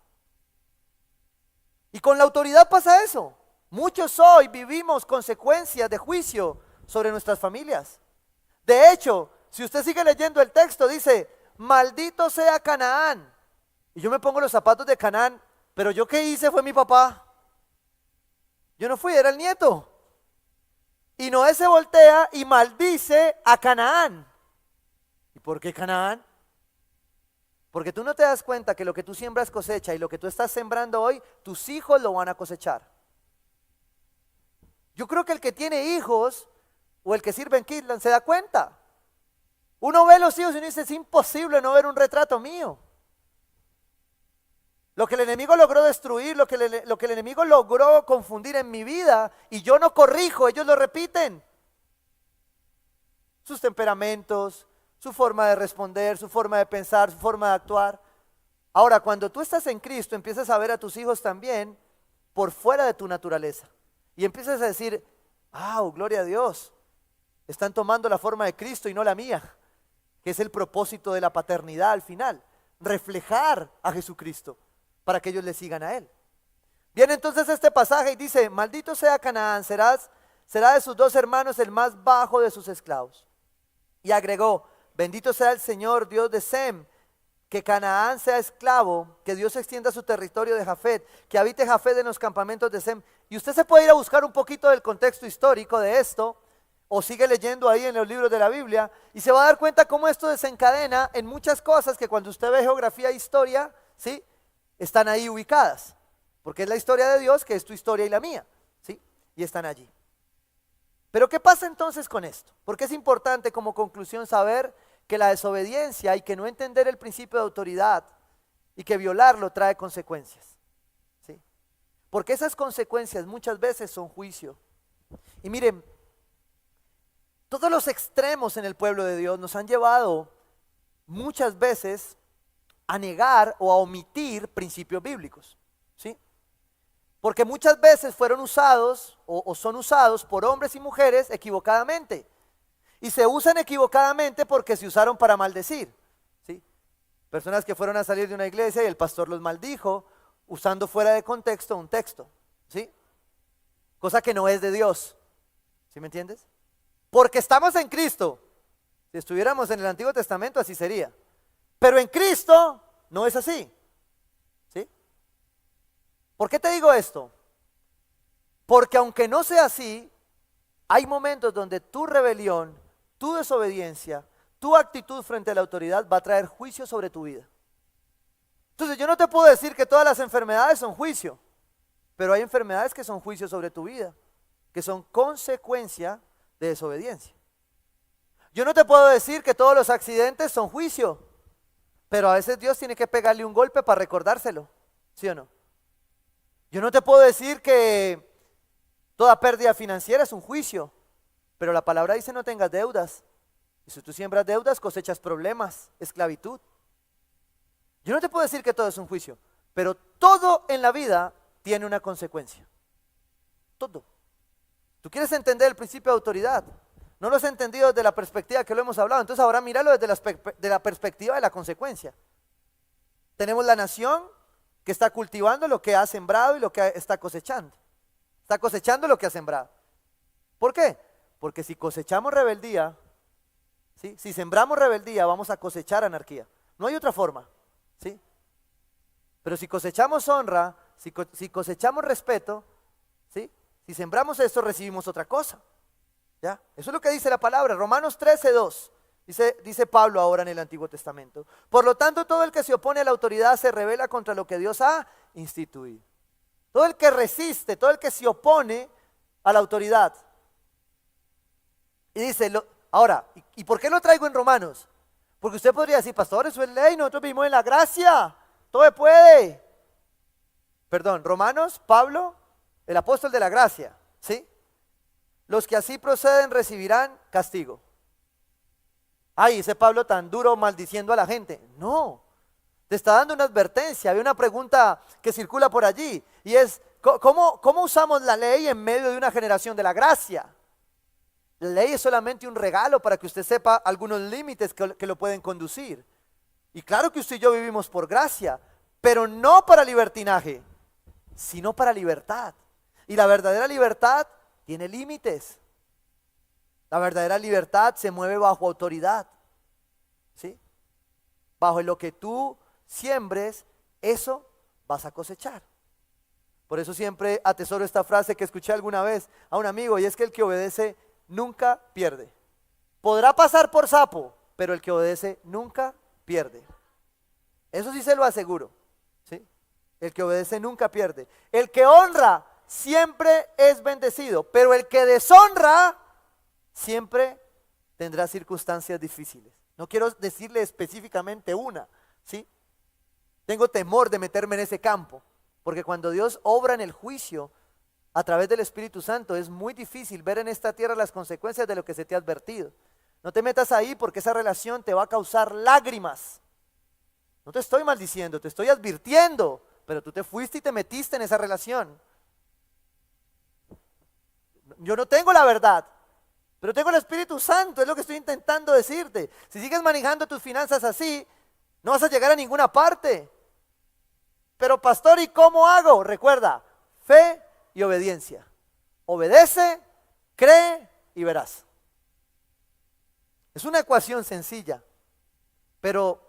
Y con la autoridad pasa eso. Muchos hoy vivimos consecuencias de juicio sobre nuestras familias. De hecho, si usted sigue leyendo el texto, dice, maldito sea Canaán. Y yo me pongo los zapatos de Canaán, pero yo qué hice fue mi papá. Yo no fui, era el nieto. Y Noé se voltea y maldice a Canaán. ¿Y por qué Canaán? Porque tú no te das cuenta que lo que tú siembras cosecha y lo que tú estás sembrando hoy, tus hijos lo van a cosechar. Yo creo que el que tiene hijos o el que sirve en Kidland se da cuenta. Uno ve los hijos y uno dice, es imposible no ver un retrato mío. Lo que el enemigo logró destruir, lo que el enemigo logró confundir en mi vida y yo no corrijo, ellos lo repiten. Sus temperamentos, su forma de responder, su forma de pensar, su forma de actuar. Ahora, cuando tú estás en Cristo, empiezas a ver a tus hijos también por fuera de tu naturaleza. Y empiezas a decir, gloria a Dios, están tomando la forma de Cristo y no la mía, que es el propósito de la paternidad al final, reflejar a Jesucristo para que ellos le sigan a Él. Viene entonces este pasaje y dice, maldito sea Canaán, será de sus dos hermanos el más bajo de sus esclavos. Y agregó, bendito sea el Señor, Dios de Sem, que Canaán sea esclavo, que Dios extienda su territorio de Jafet, que habite Jafet en los campamentos de Sem. Y usted se puede ir a buscar un poquito del contexto histórico de esto, o sigue leyendo ahí en los libros de la Biblia, y se va a dar cuenta cómo esto desencadena en muchas cosas que cuando usted ve geografía e historia, ¿sí?, están ahí ubicadas, porque es la historia de Dios que es tu historia y la mía, ¿sí?, y están allí. Pero ¿qué pasa entonces con esto? Porque es importante como conclusión saber que la desobediencia y que no entender el principio de autoridad y que violarlo trae consecuencias, ¿sí? Porque esas consecuencias muchas veces son juicio. Y miren, todos los extremos en el pueblo de Dios nos han llevado muchas veces a negar o a omitir principios bíblicos, ¿sí? Porque muchas veces fueron usados o son usados por hombres y mujeres equivocadamente. Y se usan equivocadamente porque se usaron para maldecir, ¿sí? Personas que fueron a salir de una iglesia y el pastor los maldijo usando fuera de contexto un texto, ¿sí? Cosa que no es de Dios, ¿sí me entiendes? Porque estamos en Cristo. Si estuviéramos en el Antiguo Testamento así sería. Pero en Cristo no es así, ¿sí? ¿Por qué te digo esto? Porque aunque no sea así, hay momentos donde tu rebelión, tu desobediencia, tu actitud frente a la autoridad va a traer juicio sobre tu vida. Entonces yo no te puedo decir que todas las enfermedades son juicio, pero hay enfermedades que son juicio sobre tu vida, que son consecuencia de desobediencia. Yo no te puedo decir que todos los accidentes son juicio, pero a veces Dios tiene que pegarle un golpe para recordárselo, ¿sí o no? Yo no te puedo decir que toda pérdida financiera es un juicio, pero la palabra dice no tengas deudas. Y si tú siembras deudas, cosechas problemas, esclavitud. Yo no te puedo decir que todo es un juicio, pero todo en la vida tiene una consecuencia. Todo. ¿Tú quieres entender el principio de autoridad? No lo has entendido desde la perspectiva que lo hemos hablado. Entonces ahora míralo desde la perspectiva de la consecuencia. Tenemos la nación que está cultivando lo que ha sembrado y lo que está cosechando. Está cosechando lo que ha sembrado. ¿Por qué? Porque si cosechamos rebeldía, ¿sí? Si sembramos rebeldía, vamos a cosechar anarquía. No hay otra forma, ¿sí? Pero si cosechamos honra, si cosechamos respeto, ¿sí? Si sembramos esto, recibimos otra cosa. ¿Ya? Eso es lo que dice la palabra, Romanos 13:2. Dice Pablo ahora en el Antiguo Testamento. Por lo tanto, todo el que se opone a la autoridad se rebela contra lo que Dios ha instituido. Todo el que resiste, todo el que se opone a la autoridad. Y dice, ahora, ¿y por qué lo traigo en Romanos? Porque usted podría decir, pastor, eso es ley, nosotros vivimos en la gracia, todo se puede. Perdón, Romanos, Pablo, el apóstol de la gracia, ¿sí? Los que así proceden recibirán castigo. Ay, ese Pablo tan duro maldiciendo a la gente. No, te está dando una advertencia. Había una pregunta que circula por allí y es, ¿cómo usamos la ley en medio de una generación de la gracia? La ley es solamente un regalo para que usted sepa algunos límites que lo pueden conducir. Y claro que usted y yo vivimos por gracia, pero no para libertinaje, sino para libertad. Y la verdadera libertad tiene límites. La verdadera libertad se mueve bajo autoridad, ¿sí? Bajo lo que tú siembres, eso vas a cosechar. Por eso siempre atesoro esta frase que escuché alguna vez a un amigo, y es que el que obedece nunca pierde. Podrá pasar por sapo, pero el que obedece nunca pierde. Eso sí se lo aseguro, ¿sí? El que obedece nunca pierde. El que honra siempre es bendecido, pero el que deshonra siempre tendrá circunstancias difíciles. No quiero decirle específicamente una, ¿sí? Tengo temor de meterme en ese campo, porque cuando Dios obra en el juicio a través del Espíritu Santo, es muy difícil ver en esta tierra las consecuencias de lo que se te ha advertido. No te metas ahí porque esa relación te va a causar lágrimas. No te estoy maldiciendo, te estoy advirtiendo, pero tú te fuiste y te metiste en esa relación. Yo no tengo la verdad, pero tengo el Espíritu Santo, es lo que estoy intentando decirte. Si sigues manejando tus finanzas así, no vas a llegar a ninguna parte. Pero pastor, ¿y cómo hago? Recuerda, fe y obediencia. Obedece, cree y verás. Es una ecuación sencilla, pero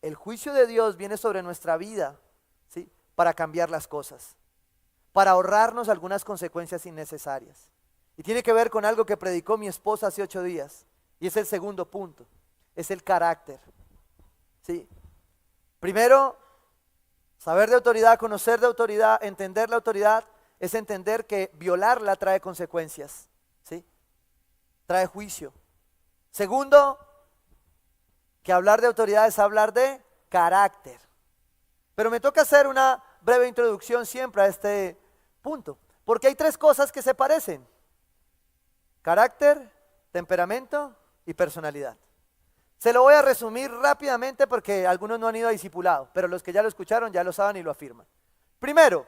el juicio de Dios viene sobre nuestra vida, ¿sí? Para cambiar las cosas, para ahorrarnos algunas consecuencias innecesarias. Y tiene que ver con algo que predicó mi esposa hace 8 días. Y es el segundo punto. Es el carácter. ¿Sí? Primero, saber de autoridad, conocer de autoridad, entender la autoridad, es entender que violarla trae consecuencias. ¿Sí? Trae juicio. Segundo, que hablar de autoridad es hablar de carácter. Pero me toca hacer una breve introducción siempre a este punto. Porque hay 3 cosas que se parecen. Carácter, temperamento y personalidad. Se lo voy a resumir rápidamente porque algunos no han ido a discipulado, pero los que ya lo escucharon ya lo saben y lo afirman. Primero,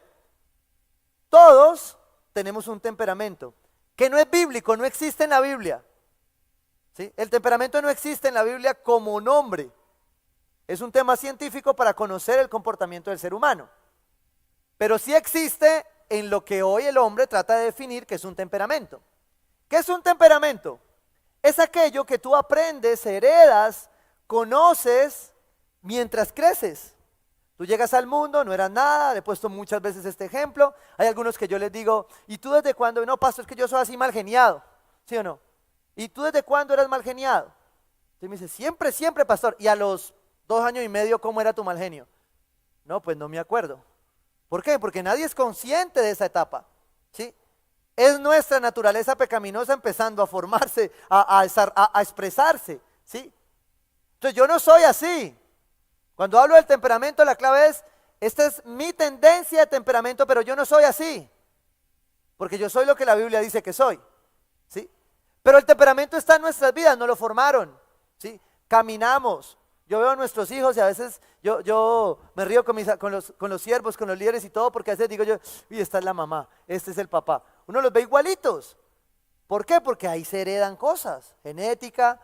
todos tenemos un temperamento que no es bíblico, no existe en la Biblia. ¿Sí? El temperamento no existe en la Biblia como nombre. Es un tema científico para conocer el comportamiento del ser humano. Pero sí existe en lo que hoy el hombre trata de definir que es un temperamento. ¿Qué es un temperamento? Es aquello que tú aprendes, heredas, conoces mientras creces. Tú llegas al mundo, no eras nada, le he puesto muchas veces este ejemplo. Hay algunos que yo les digo, ¿y tú desde cuándo? No, pastor, es que yo soy así mal geniado, ¿sí o no? ¿Y tú desde cuándo eras mal geniado? Entonces me dice, siempre, siempre, pastor. ¿Y a los 2 años y medio cómo era tu mal genio? No, pues no me acuerdo. ¿Por qué? Porque nadie es consciente de esa etapa, ¿sí? Es nuestra naturaleza pecaminosa empezando a formarse, a expresarse, ¿sí? Entonces yo no soy así. Cuando hablo del temperamento, la clave es, esta es mi tendencia de temperamento, pero yo no soy así. Porque yo soy lo que la Biblia dice que soy, ¿sí? Pero el temperamento está en nuestras vidas, nos lo formaron, ¿sí? Caminamos. Yo veo a nuestros hijos y a veces yo me río con los siervos, con los líderes y todo, porque a veces digo yo, uy, esta es la mamá, este es el papá. Uno los ve igualitos. ¿Por qué? Porque ahí se heredan cosas, genética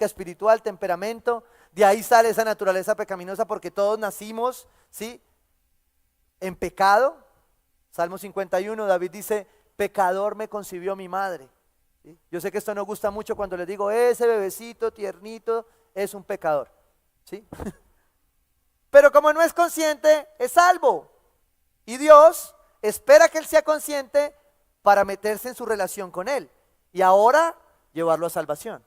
espiritual, temperamento. De ahí sale esa naturaleza pecaminosa porque todos nacimos, ¿sí? En pecado. Salmo 51, David dice, pecador me concibió mi madre. ¿Sí? Yo sé que esto no gusta mucho cuando les digo, ese bebecito tiernito es un pecador. ¿Sí? Pero como no es consciente, es salvo. Y Dios espera que él sea consciente para meterse en su relación con él. Y ahora llevarlo a salvación.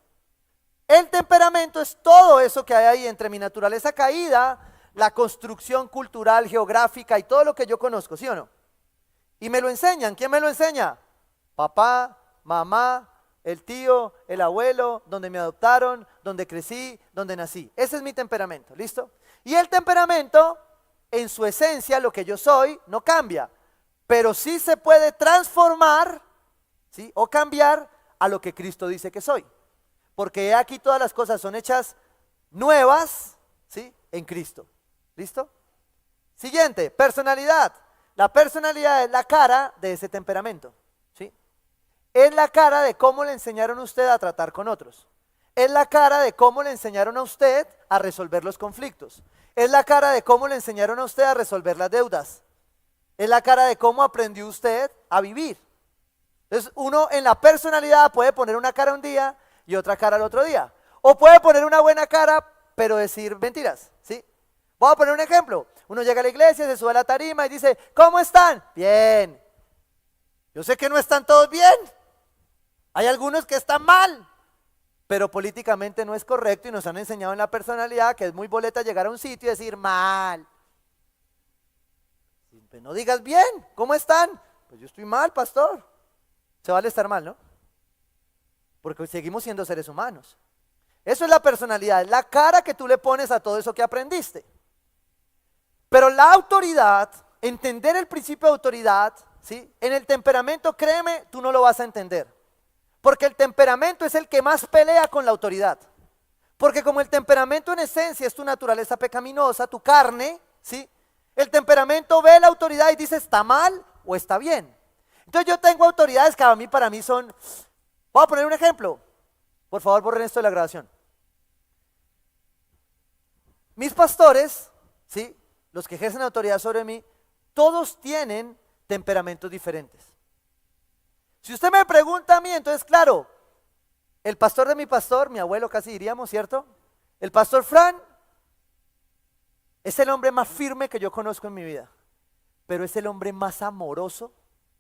El temperamento es todo eso que hay ahí entre mi naturaleza caída, la construcción cultural, geográfica y todo lo que yo conozco, ¿sí o no? Y me lo enseñan. ¿Quién me lo enseña? Papá, mamá, el tío, el abuelo, donde me adoptaron, donde crecí, donde nací. Ese es mi temperamento, ¿listo? Y el temperamento, en su esencia, lo que yo soy, no cambia. Pero sí se puede transformar, ¿sí? O cambiar a lo que Cristo dice que soy. Porque aquí todas las cosas son hechas nuevas, ¿sí? En Cristo. ¿Listo? Siguiente, personalidad. La personalidad es la cara de ese temperamento, ¿sí? Es la cara de cómo le enseñaron a usted a tratar con otros. Es la cara de cómo le enseñaron a usted a resolver los conflictos. Es la cara de cómo le enseñaron a usted a resolver las deudas. Es la cara de cómo aprendió usted a vivir. Entonces uno en la personalidad puede poner una cara un día y otra cara al otro día. O puede poner una buena cara pero decir mentiras, ¿sí? Voy a poner un ejemplo. Uno llega a la iglesia, se sube a la tarima y dice, ¿cómo están? Bien. Yo sé que no están todos bien. Hay algunos que están mal, pero políticamente no es correcto y nos han enseñado en la personalidad que es muy boleta llegar a un sitio y decir mal. Pues no digas bien, ¿cómo están? Pues yo estoy mal, pastor. Se vale estar mal, ¿no? Porque seguimos siendo seres humanos. Eso es la personalidad, es la cara que tú le pones a todo eso que aprendiste. Pero la autoridad, entender el principio de autoridad, ¿sí? En el temperamento, créeme, tú no lo vas a entender. Porque el temperamento es el que más pelea con la autoridad. Porque como el temperamento en esencia es tu naturaleza pecaminosa, tu carne, ¿sí? El temperamento ve la autoridad y dice, ¿está mal o está bien? Entonces yo tengo autoridades que para mí son... Voy a poner un ejemplo. Por favor, borren esto de la grabación. Mis pastores, ¿sí? Los que ejercen autoridad sobre mí, todos tienen temperamentos diferentes. Si usted me pregunta a mí, entonces claro, el pastor de mi pastor, mi abuelo casi diríamos, ¿cierto? El pastor Fran es el hombre más firme que yo conozco en mi vida, pero es el hombre más amoroso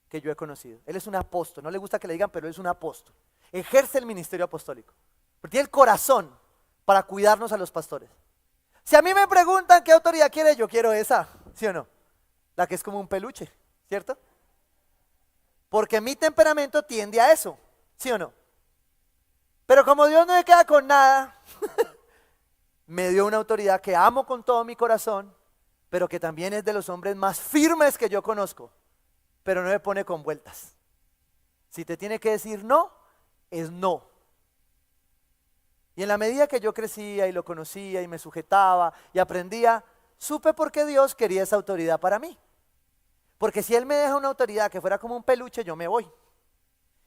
que yo he conocido. Él es un apóstol, no le gusta que le digan, pero él es un apóstol. Ejerce el ministerio apostólico, pero tiene el corazón para cuidarnos a los pastores. Si a mí me preguntan qué autoridad quiere, yo quiero esa, ¿sí o no? La que es como un peluche, ¿cierto? Porque mi temperamento tiende a eso, ¿sí o no? Pero como Dios no me queda con nada, me dio una autoridad que amo con todo mi corazón, pero que también es de los hombres más firmes que yo conozco, pero no me pone con vueltas. Si te tiene que decir no, es no. Y en la medida que yo crecía y lo conocía y me sujetaba y aprendía, supe por qué Dios quería esa autoridad para mí. Porque si Él me deja una autoridad que fuera como un peluche, yo me voy.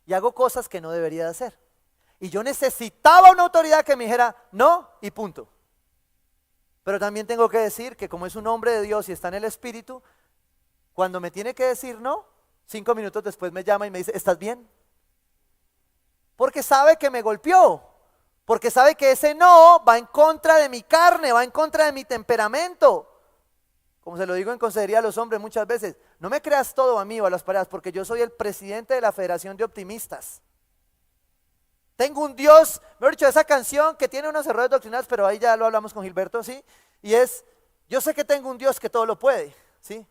Y hago cosas que no debería de hacer. Y yo necesitaba una autoridad que me dijera no y punto. Pero también tengo que decir que como es un hombre de Dios y está en el Espíritu, cuando me tiene que decir no, 5 minutos después me llama y me dice, ¿estás bien? Porque sabe que me golpeó. Porque sabe que ese no va en contra de mi carne, va en contra de mi temperamento. Como se lo digo en consejería a los hombres muchas veces, no me creas todo a mí o a las parejas, porque yo soy el presidente de la Federación de Optimistas. Tengo un Dios, mejor dicho, esa canción que tiene unos errores doctrinales, pero ahí ya lo hablamos con Gilberto, ¿sí? Y es, yo sé que tengo un Dios que todo lo puede, ¿sí?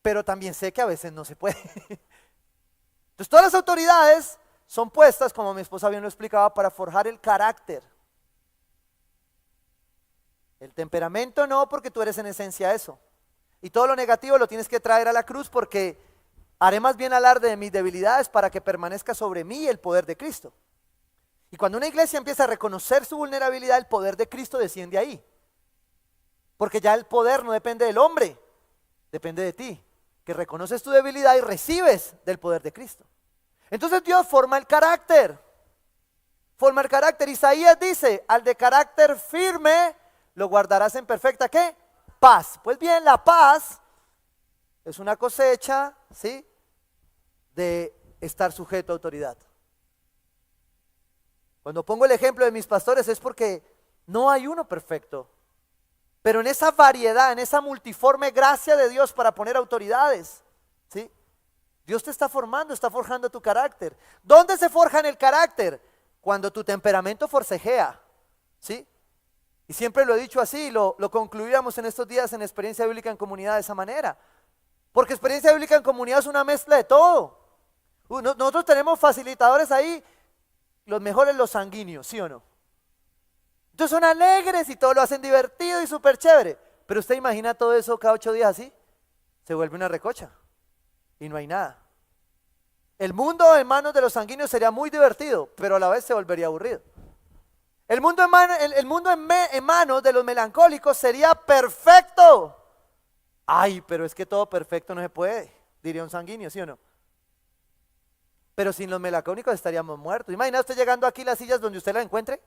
Pero también sé que a veces no se puede. Entonces todas las autoridades son puestas, como mi esposa bien lo explicaba, para forjar el carácter. El temperamento no, porque tú eres en esencia eso. Y todo lo negativo lo tienes que traer a la cruz, porque haré más bien alarde de mis debilidades para que permanezca sobre mí el poder de Cristo. Y cuando una iglesia empieza a reconocer su vulnerabilidad, el poder de Cristo desciende ahí. Porque ya el poder no depende del hombre, depende de ti, que reconoces tu debilidad y recibes del poder de Cristo. Entonces Dios forma el carácter. Forma el carácter. Isaías dice, al de carácter firme lo guardarás en perfecta, ¿qué? Paz. Pues bien, la paz es una cosecha, ¿sí? De estar sujeto a autoridad. Cuando pongo el ejemplo de mis pastores es porque no hay uno perfecto. Pero en esa variedad, en esa multiforme gracia de Dios para poner autoridades, ¿sí? Dios te está formando, está forjando tu carácter. ¿Dónde se forja en el carácter? Cuando tu temperamento forcejea, ¿sí? Y siempre lo he dicho así, lo concluíamos en estos días en Experiencia Bíblica en Comunidad de esa manera. Porque Experiencia Bíblica en Comunidad es una mezcla de todo. Nosotros tenemos facilitadores ahí, los mejores, los sanguíneos, ¿sí o no? Entonces son alegres y todo lo hacen divertido y súper chévere. Pero usted imagina todo eso cada 8 días así, se vuelve una recocha y no hay nada. El mundo en manos de los sanguíneos sería muy divertido, pero a la vez se volvería aburrido. El mundo en manos de los melancólicos sería perfecto. Ay, pero es que todo perfecto no se puede, diría un sanguíneo, ¿sí o no? Pero sin los melancólicos estaríamos muertos. Imagina usted llegando aquí las sillas donde usted las encuentre.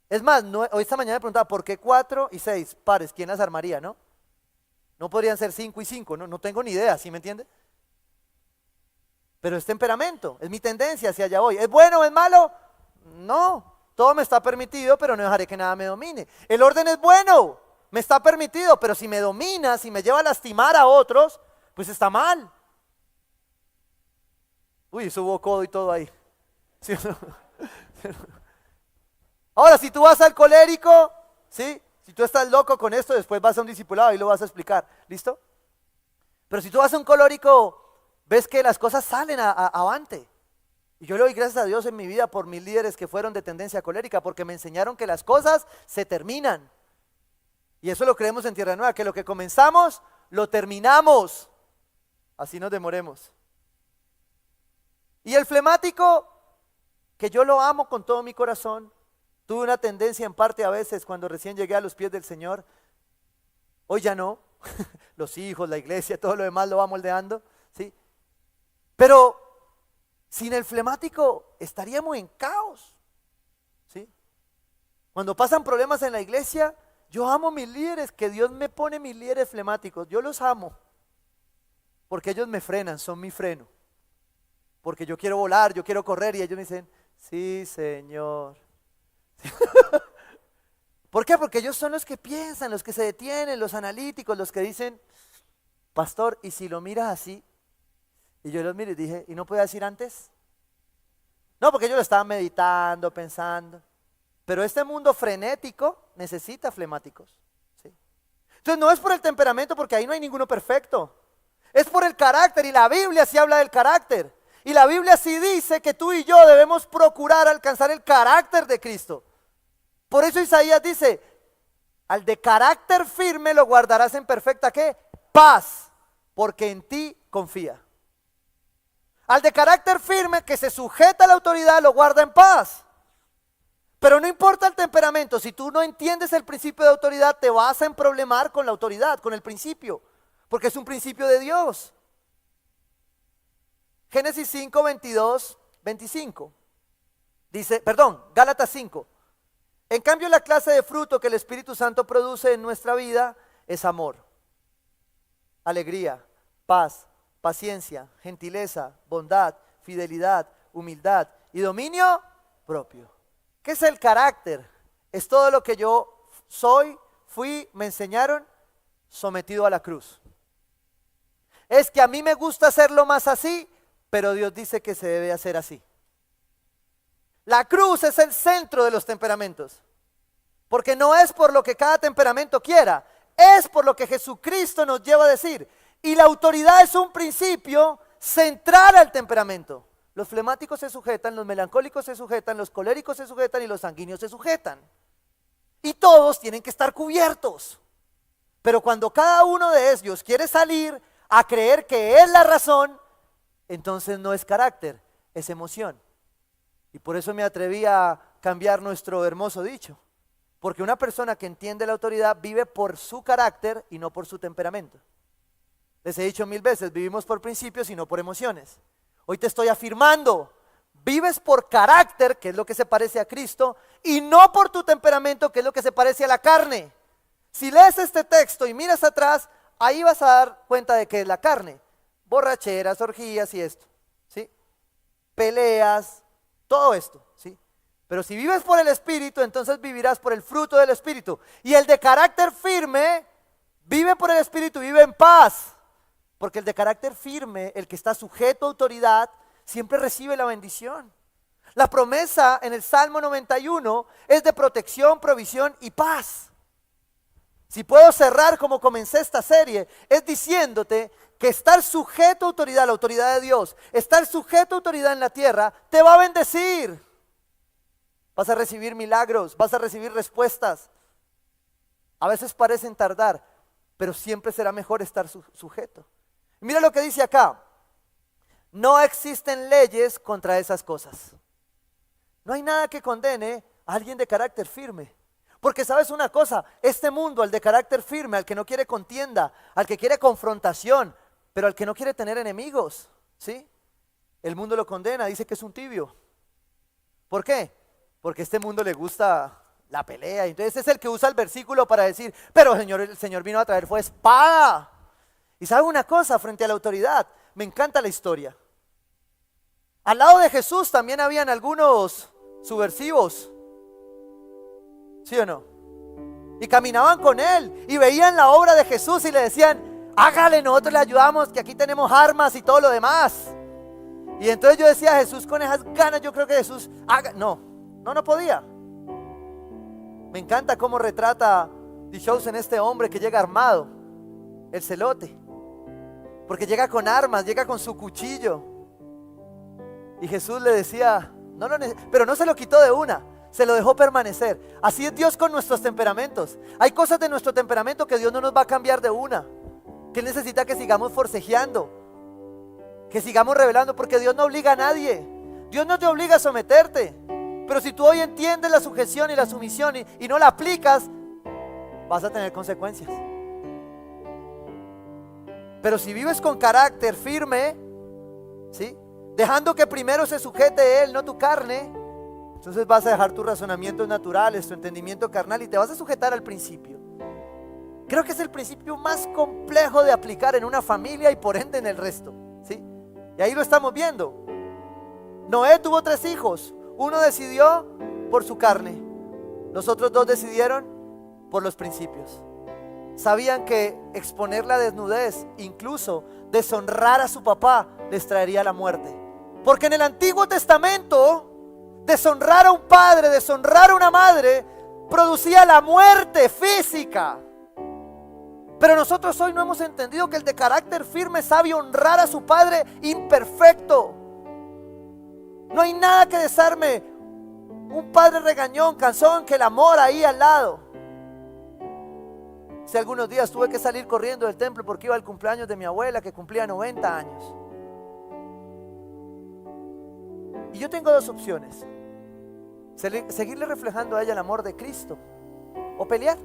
Es más, hoy esta mañana me preguntaba, ¿por qué 4 y 6 pares? ¿Quién las armaría, no? No podrían ser 5 y 5, no tengo ni idea, ¿sí me entiende? Pero es temperamento, es mi tendencia, hacia allá voy. ¿Es bueno o es malo? No, todo me está permitido, pero no dejaré que nada me domine. El orden es bueno, me está permitido, pero si me domina, si me lleva a lastimar a otros, pues está mal. Uy, subo codo y todo ahí. ¿Sí o no? Ahora, si tú vas al colérico, ¿sí? Si tú estás loco con esto, después vas a un discipulado y lo vas a explicar, ¿listo? Pero si tú vas a un colérico, ves que las cosas salen avante. Y yo le doy gracias a Dios en mi vida por mis líderes que fueron de tendencia colérica, porque me enseñaron que las cosas se terminan. Y eso lo creemos en Tierra Nueva, que lo que comenzamos, lo terminamos. Así nos demoremos. Y el flemático, que yo lo amo con todo mi corazón, tuve una tendencia en parte a veces cuando recién llegué a los pies del Señor. Hoy ya no. Los hijos, la iglesia, todo lo demás lo va moldeando, ¿sí? Pero sin el flemático estaríamos en caos, ¿sí? Cuando pasan problemas en la iglesia, yo amo mis líderes, que Dios me pone mis líderes flemáticos. Yo los amo porque ellos me frenan, son mi freno. Porque yo quiero volar, yo quiero correr y ellos me dicen, sí, Señor. ¿Por qué? Porque ellos son los que piensan, los que se detienen, los analíticos, los que dicen, pastor, ¿y si lo miras así? Y yo los miré y dije, ¿y no podía decir antes? No, porque ellos lo estaban meditando, pensando. Pero este mundo frenético necesita flemáticos, ¿sí? Entonces no es por el temperamento, porque ahí no hay ninguno perfecto. Es por el carácter, y la Biblia sí habla del carácter. Y la Biblia sí dice que tú y yo debemos procurar alcanzar el carácter de Cristo. Por eso Isaías dice, al de carácter firme lo guardarás en perfecta, ¿qué? Paz, porque en ti confía. Al de carácter firme que se sujeta a la autoridad lo guarda en paz. Pero no importa el temperamento, si tú no entiendes el principio de autoridad, te vas a emproblemar con la autoridad, con el principio, porque es un principio de Dios. Génesis 5, 22, 25. Dice, perdón, Gálatas 5. En cambio, la clase de fruto que el Espíritu Santo produce en nuestra vida es amor, alegría, paz, paciencia, gentileza, bondad, fidelidad, humildad y dominio propio. ¿Qué es el carácter? Es todo lo que yo soy, fui, me enseñaron, sometido a la cruz. Es que a mí me gusta hacerlo más así, pero Dios dice que se debe hacer así. La cruz es el centro de los temperamentos, porque no es por lo que cada temperamento quiera, es por lo que Jesucristo nos lleva a decir. Y la autoridad es un principio central al temperamento. Los flemáticos se sujetan, los melancólicos se sujetan, los coléricos se sujetan y los sanguíneos se sujetan. Y todos tienen que estar cubiertos. Pero cuando cada uno de ellos quiere salir a creer que es la razón, entonces no es carácter, es emoción. Y por eso me atreví a cambiar nuestro hermoso dicho. Porque una persona que entiende la autoridad vive por su carácter y no por su temperamento. Les he dicho 1000 veces, vivimos por principios y no por emociones. Hoy te estoy afirmando, vives por carácter, que es lo que se parece a Cristo, y no por tu temperamento, que es lo que se parece a la carne. Si lees este texto y miras atrás, ahí vas a dar cuenta de que es la carne. Borracheras, orgías y esto, ¿sí? Peleas, todo esto, ¿sí? Pero si vives por el Espíritu, entonces vivirás por el fruto del Espíritu. Y el de carácter firme, vive por el Espíritu, vive en paz. Porque el de carácter firme, el que está sujeto a autoridad, siempre recibe la bendición. La promesa en el Salmo 91 es de protección, provisión y paz. Si puedo cerrar como comencé esta serie, es diciéndote que estar sujeto a autoridad, la autoridad de Dios, estar sujeto a autoridad en la tierra, te va a bendecir. Vas a recibir milagros, vas a recibir respuestas. A veces parecen tardar, pero siempre será mejor estar sujeto. Mira lo que dice acá. No existen leyes contra esas cosas. No hay nada que condene a alguien de carácter firme. Porque sabes una cosa, este mundo, al de carácter firme, al que no quiere contienda, al que quiere confrontación, pero al que no quiere tener enemigos, ¿sí? El mundo lo condena, dice que es un tibio. ¿Por qué? Porque a este mundo le gusta la pelea. Entonces es el que usa el versículo para decir, pero el Señor vino a traer fue espada. Y sabe una cosa, frente a la autoridad, me encanta la historia. Al lado de Jesús también habían algunos subversivos, ¿sí o no? Y caminaban con él y veían la obra de Jesús y le decían, hágale, nosotros le ayudamos, que aquí tenemos armas y todo lo demás. Y entonces yo decía, Jesús con esas ganas, yo creo que Jesús haga, no podía. Me encanta cómo retrata Dichoso en este hombre que llega armado, el celote. Porque llega con armas, llega con su cuchillo. Y Jesús le decía, pero no se lo quitó de una, se lo dejó permanecer. Así es Dios con nuestros temperamentos. Hay cosas de nuestro temperamento que Dios no nos va a cambiar de una. Que Él necesita que sigamos forcejeando, que sigamos revelando, porque Dios no obliga a nadie. Dios no te obliga a someterte. Pero si tú hoy entiendes la sujeción y la sumisión y no la aplicas, vas a tener consecuencias. Pero si vives con carácter firme, ¿sí? Dejando que primero se sujete Él, no tu carne, entonces vas a dejar tus razonamientos naturales, tu entendimiento carnal y te vas a sujetar al principio. Creo que es el principio más complejo de aplicar en una familia y por ende en el resto, ¿sí? Y ahí lo estamos viendo. Noé tuvo 3 hijos. Uno decidió por su carne. Los otros 2 decidieron por los principios. Sabían que exponer la desnudez, incluso deshonrar a su papá, les traería la muerte. Porque en el Antiguo Testamento, deshonrar a un padre, deshonrar a una madre, producía la muerte física. Pero nosotros hoy no hemos entendido que el de carácter firme sabe honrar a su padre imperfecto. No hay nada que desarme un padre regañón, cansón, que el amor ahí al lado. Hace algunos días tuve que salir corriendo del templo porque iba al cumpleaños de mi abuela que cumplía 90 años. Y yo tengo dos opciones: seguirle reflejando a ella el amor de Cristo o pelear.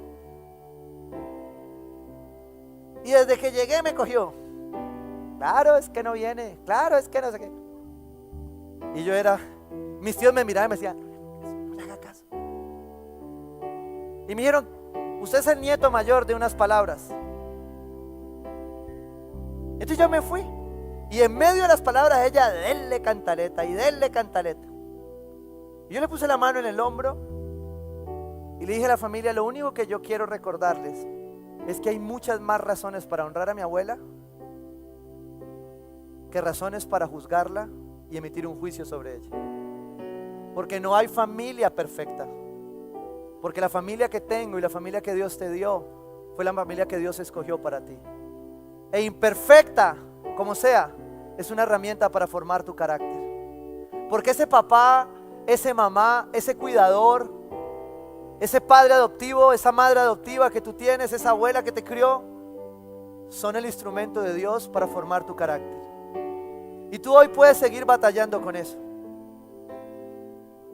Y desde que llegué me cogió. Claro, es que no viene. Claro, es que no sé qué. Y yo mis tíos me miraban y me decían, no le haga caso. Y me dijeron, usted es el nieto mayor de unas palabras. Entonces yo me fui. Y en medio de las palabras ella, denle cantaleta y denle cantaleta. Y yo le puse la mano en el hombro y le dije a la familia, lo único que yo quiero recordarles es que hay muchas más razones para honrar a mi abuela que razones para juzgarla y emitir un juicio sobre ella. Porque no hay familia perfecta. Porque la familia que tengo y la familia que Dios te dio fue la familia que Dios escogió para ti. E imperfecta como sea, es una herramienta para formar tu carácter. Porque ese papá, ese mamá, ese cuidador, ese padre adoptivo, esa madre adoptiva que tú tienes, esa abuela que te crió, son el instrumento de Dios para formar tu carácter. Y tú hoy puedes seguir batallando con eso.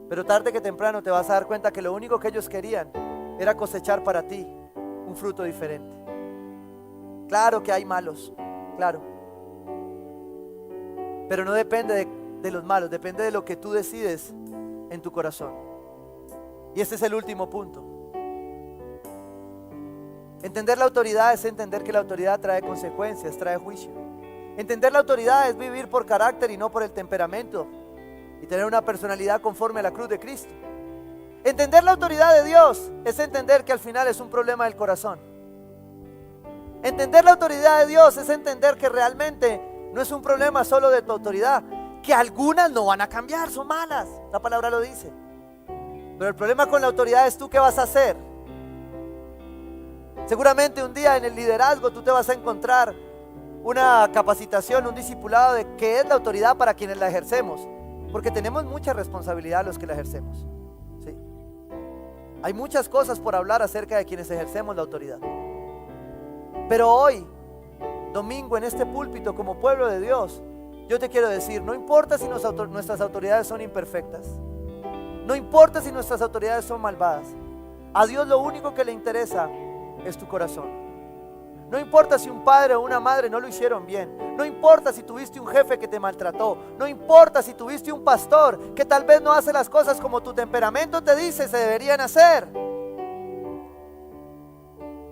Pero tarde que temprano te vas a dar cuenta que lo único que ellos querían era cosechar para ti un fruto diferente. Claro que hay malos, claro. Pero no depende de los malos, depende de lo que tú decides en tu corazón. Y este es el último punto. Entender la autoridad es entender que la autoridad trae consecuencias, trae juicio. Entender la autoridad es vivir por carácter y no por el temperamento, y tener una personalidad conforme a la cruz de Cristo. Entender la autoridad de Dios es entender que al final es un problema del corazón. Entender la autoridad de Dios es entender que realmente no es un problema solo de tu autoridad, que algunas no van a cambiar, son malas, la palabra lo dice. Pero el problema con la autoridad es tú qué vas a hacer. Seguramente un día en el liderazgo tú te vas a encontrar una capacitación, un discipulado de qué es la autoridad para quienes la ejercemos, porque tenemos mucha responsabilidad los que la ejercemos, ¿sí? Hay muchas cosas por hablar acerca de quienes ejercemos la autoridad. Pero hoy, domingo, en este púlpito como pueblo de Dios, yo te quiero decir, no importa si nuestras autoridades son imperfectas, no importa si nuestras autoridades son malvadas, a Dios lo único que le interesa es tu corazón. No importa si un padre o una madre no lo hicieron bien. No importa si tuviste un jefe que te maltrató. No importa si tuviste un pastor que tal vez no hace las cosas como tu temperamento te dice se deberían hacer.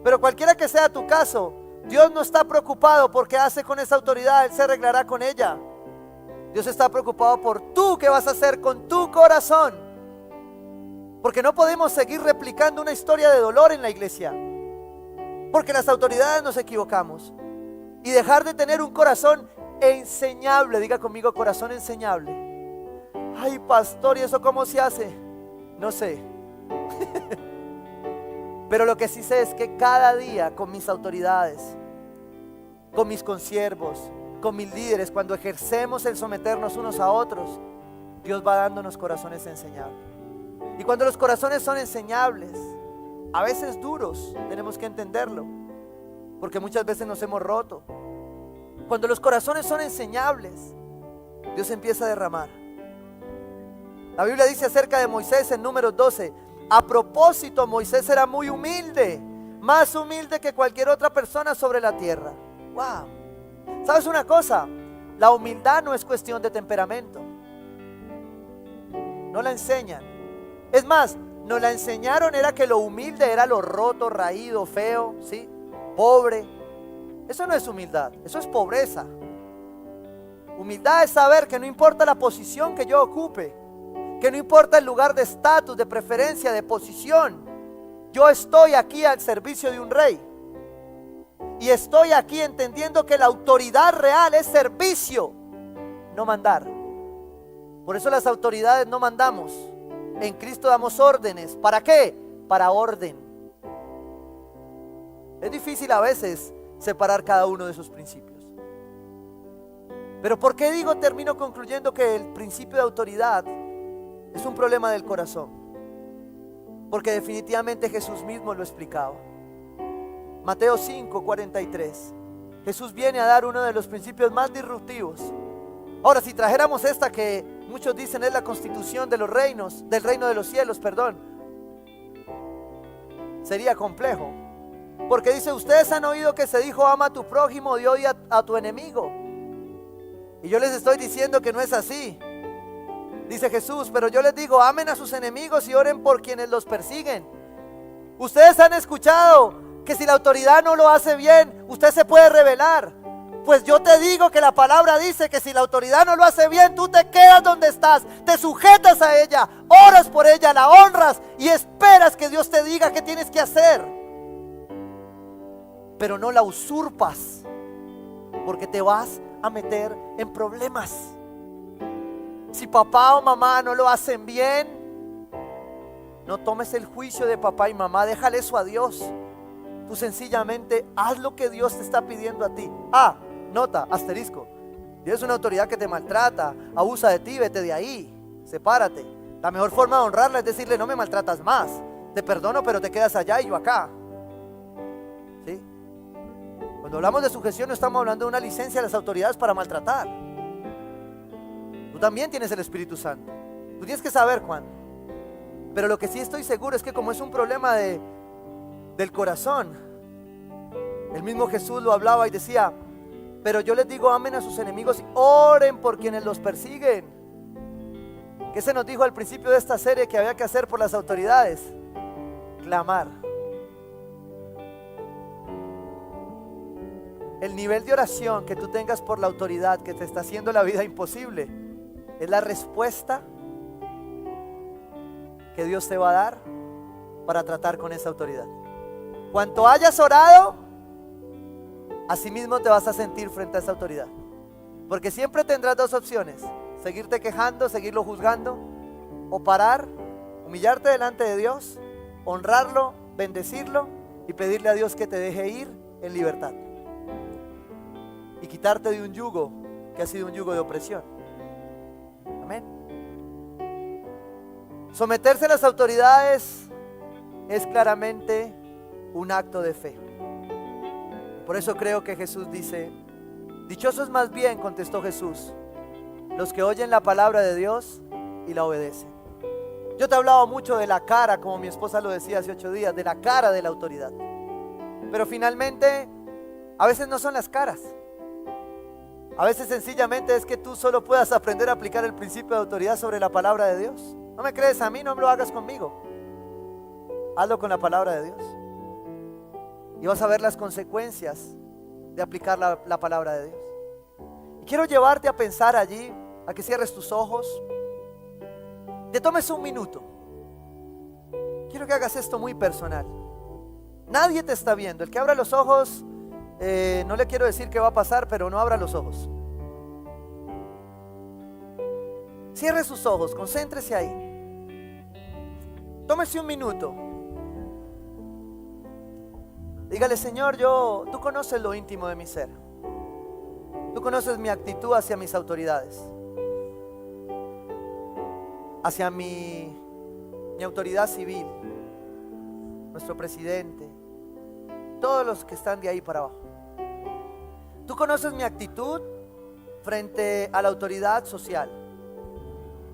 Pero cualquiera que sea tu caso, Dios no está preocupado por qué hace con esa autoridad, Él se arreglará con ella. Dios está preocupado por tú, qué vas a hacer con tu corazón. Porque no podemos seguir replicando una historia de dolor en la iglesia. Porque las autoridades nos equivocamos. Y dejar de tener un corazón enseñable. Diga conmigo, corazón enseñable. Ay, pastor, ¿y eso cómo se hace? No sé. Pero lo que sí sé es que cada día con mis autoridades, con mis consiervos, con mis líderes, cuando ejercemos el someternos unos a otros, Dios va dándonos corazones enseñables. Y cuando los corazones son enseñables, a veces duros, tenemos que entenderlo, porque muchas veces nos hemos roto. Cuando los corazones son enseñables, Dios empieza a derramar. La Biblia dice acerca de Moisés en Números 12, a propósito, Moisés era muy humilde, más humilde que cualquier otra persona sobre la tierra. Wow. ¿Sabes una cosa? La humildad no es cuestión de temperamento. No la enseñan. Es más, nos la enseñaron era que lo humilde era lo roto, raído, feo, ¿sí? Pobre. Eso no es humildad, eso es pobreza. Humildad es saber que no importa la posición que yo ocupe, que no importa el lugar de estatus, de preferencia, de posición, yo estoy aquí al servicio de un rey. Y estoy aquí entendiendo que la autoridad real es servicio, no mandar. Por eso las autoridades no mandamos. En Cristo damos órdenes. ¿Para qué? Para orden. Es difícil a veces separar cada uno de esos principios. Pero ¿por qué termino concluyendo que el principio de autoridad es un problema del corazón? Porque definitivamente Jesús mismo lo explicaba. Mateo 5:43. Jesús viene a dar uno de los principios más disruptivos. Ahora, si trajéramos esta que Muchos dicen es la constitución de los reinos, del reino de los cielos, perdón. Sería complejo. Porque dice, ustedes han oído que se dijo, ama a tu prójimo y odia a tu enemigo. Y yo les estoy diciendo que no es así. Dice Jesús, pero yo les digo, amen a sus enemigos y oren por quienes los persiguen. Ustedes han escuchado que si la autoridad no lo hace bien, usted se puede rebelar. Pues yo te digo que la palabra dice que si la autoridad no lo hace bien, tú te quedas donde estás, te sujetas a ella, oras por ella, la honras y esperas que Dios te diga qué tienes que hacer. Pero no la usurpas, porque te vas a meter en problemas. Si papá o mamá no lo hacen bien, no tomes el juicio de papá y mamá, déjale eso a Dios. Tú sencillamente haz lo que Dios te está pidiendo a ti. Nota, asterisco. Dios es una autoridad que te maltrata, abusa de ti, vete de ahí, sepárate. La mejor forma de honrarla es decirle, no me maltratas más, te perdono pero te quedas allá y yo acá. ¿Sí? Cuando hablamos de sujeción no estamos hablando de una licencia de las autoridades para maltratar. Tú también tienes el Espíritu Santo. Tú tienes que saber cuándo. Pero lo que sí estoy seguro es que como es un problema del corazón, el mismo Jesús lo hablaba y decía, pero yo les digo, amen a sus enemigos y oren por quienes los persiguen. ¿Qué se nos dijo al principio de esta serie que había que hacer por las autoridades? Clamar. El nivel de oración que tú tengas por la autoridad que te está haciendo la vida imposible es la respuesta que Dios te va a dar para tratar con esa autoridad. Cuanto hayas orado, así mismo te vas a sentir frente a esa autoridad. Porque siempre tendrás dos opciones: seguirte quejando, seguirlo juzgando, o parar, humillarte delante de Dios, honrarlo, bendecirlo y pedirle a Dios que te deje ir en libertad y quitarte de un yugo que ha sido un yugo de opresión. Amén. Someterse a las autoridades es claramente un acto de fe. Por eso creo que Jesús dice, dichosos más bien, contestó Jesús, los que oyen la palabra de Dios y la obedecen. Yo te he hablado mucho de la cara, como mi esposa lo decía hace 8 días, de la cara de la autoridad. Pero finalmente, a veces no son las caras. A veces sencillamente es que tú solo puedas aprender a aplicar el principio de autoridad sobre la palabra de Dios. No me crees a mí, no lo hagas conmigo. Hazlo con la palabra de Dios. Y vas a ver las consecuencias de aplicar la palabra de Dios. Y quiero llevarte a pensar allí, a que cierres tus ojos, te tomes un minuto. Quiero que hagas esto muy personal. Nadie te está viendo. El que abra los ojos, no le quiero decir qué va a pasar, pero no abra los ojos. Cierre sus ojos, concéntrese ahí. Tómese un minuto. Dígale, Señor, tú conoces lo íntimo de mi ser. Tú conoces mi actitud hacia mis autoridades, hacia mi autoridad civil, nuestro presidente, todos los que están de ahí para abajo. Tú conoces mi actitud frente a la autoridad social,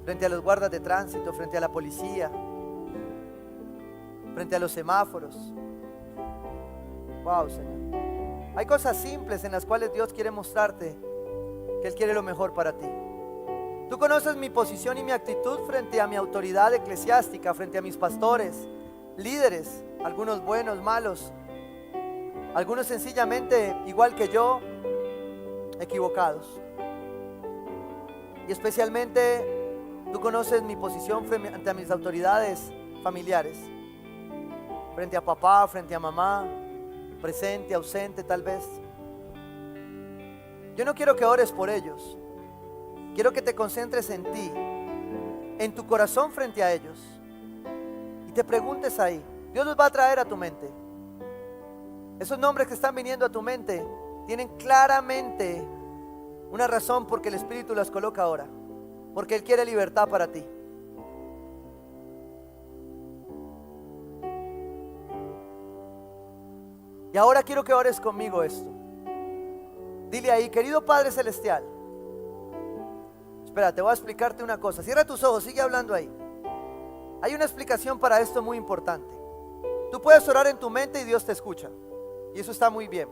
frente a los guardas de tránsito, frente a la policía, frente a los semáforos. Wow, Señor. Hay cosas simples en las cuales Dios quiere mostrarte que Él quiere lo mejor para ti. Tú conoces mi posición y mi actitud frente a mi autoridad eclesiástica, frente a mis pastores, líderes, algunos buenos, malos, algunos sencillamente, igual que yo, equivocados. Y especialmente, tú conoces mi posición frente a mis autoridades familiares, frente a papá, frente a mamá, presente, ausente tal vez. Yo no quiero que ores por ellos. Quiero que te concentres en ti, en tu corazón frente a ellos, y te preguntes ahí. Dios los va a traer a tu mente. Esos nombres que están viniendo a tu mente tienen claramente una razón porque el Espíritu las coloca ahora, porque Él quiere libertad para ti. Y ahora quiero que ores conmigo esto. Dile ahí, querido Padre Celestial, Espera, te voy a explicarte una cosa. Cierra tus ojos, sigue hablando ahí. Hay una explicación para esto muy importante. Tú puedes orar en tu mente y Dios te escucha. Y eso está muy bien.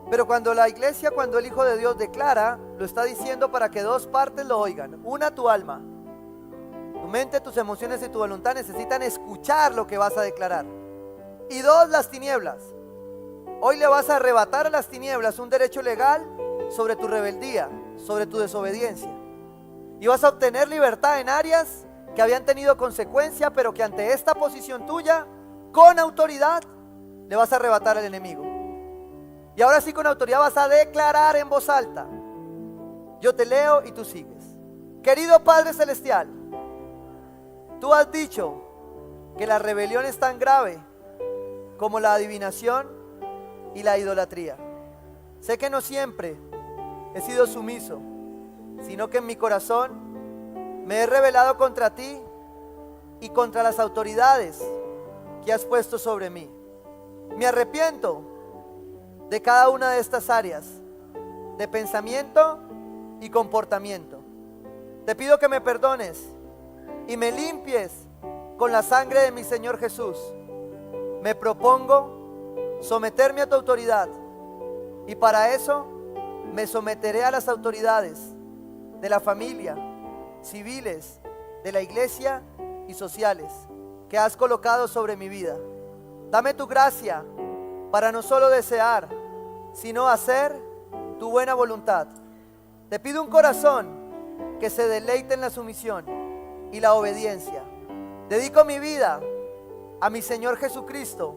Pero cuando la iglesia, cuando el Hijo de Dios declara, lo está diciendo para que dos partes lo oigan. Una, tu alma. Tu mente, tus emociones y tu voluntad necesitan escuchar lo que vas a declarar. Y dos, las tinieblas. Hoy le vas a arrebatar a las tinieblas un derecho legal sobre tu rebeldía, sobre tu desobediencia. Y vas a obtener libertad en áreas que habían tenido consecuencia, pero que ante esta posición tuya, con autoridad, le vas a arrebatar al enemigo. Y ahora sí, con autoridad vas a declarar en voz alta. Yo te leo y tú sigues. Querido Padre Celestial, tú has dicho que la rebelión es tan grave como la adivinación y la idolatría. Sé que no siempre he sido sumiso, sino que en mi corazón me he rebelado contra ti y contra las autoridades que has puesto sobre mí. Me arrepiento de cada una de estas áreas, de pensamiento y comportamiento. Te pido que me perdones y me limpies con la sangre de mi Señor Jesús. Me propongo someterme a tu autoridad y para eso me someteré a las autoridades de la familia, civiles, de la iglesia y sociales que has colocado sobre mi vida. Dame tu gracia para no solo desear, sino hacer tu buena voluntad. Te pido un corazón que se deleite en la sumisión y la obediencia. Dedico mi vida a mi Señor Jesucristo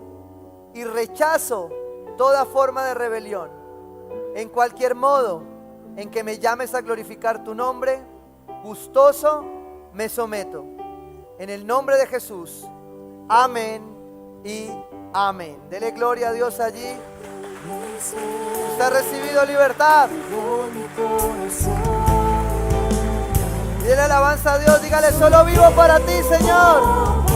y rechazo toda forma de rebelión. En cualquier modo en que me llames a glorificar tu nombre, gustoso me someto. En el nombre de Jesús. Amén y amén. Dele gloria a Dios allí. Usted ha recibido libertad. Y dele alabanza a Dios. Dígale, solo vivo para ti, Señor.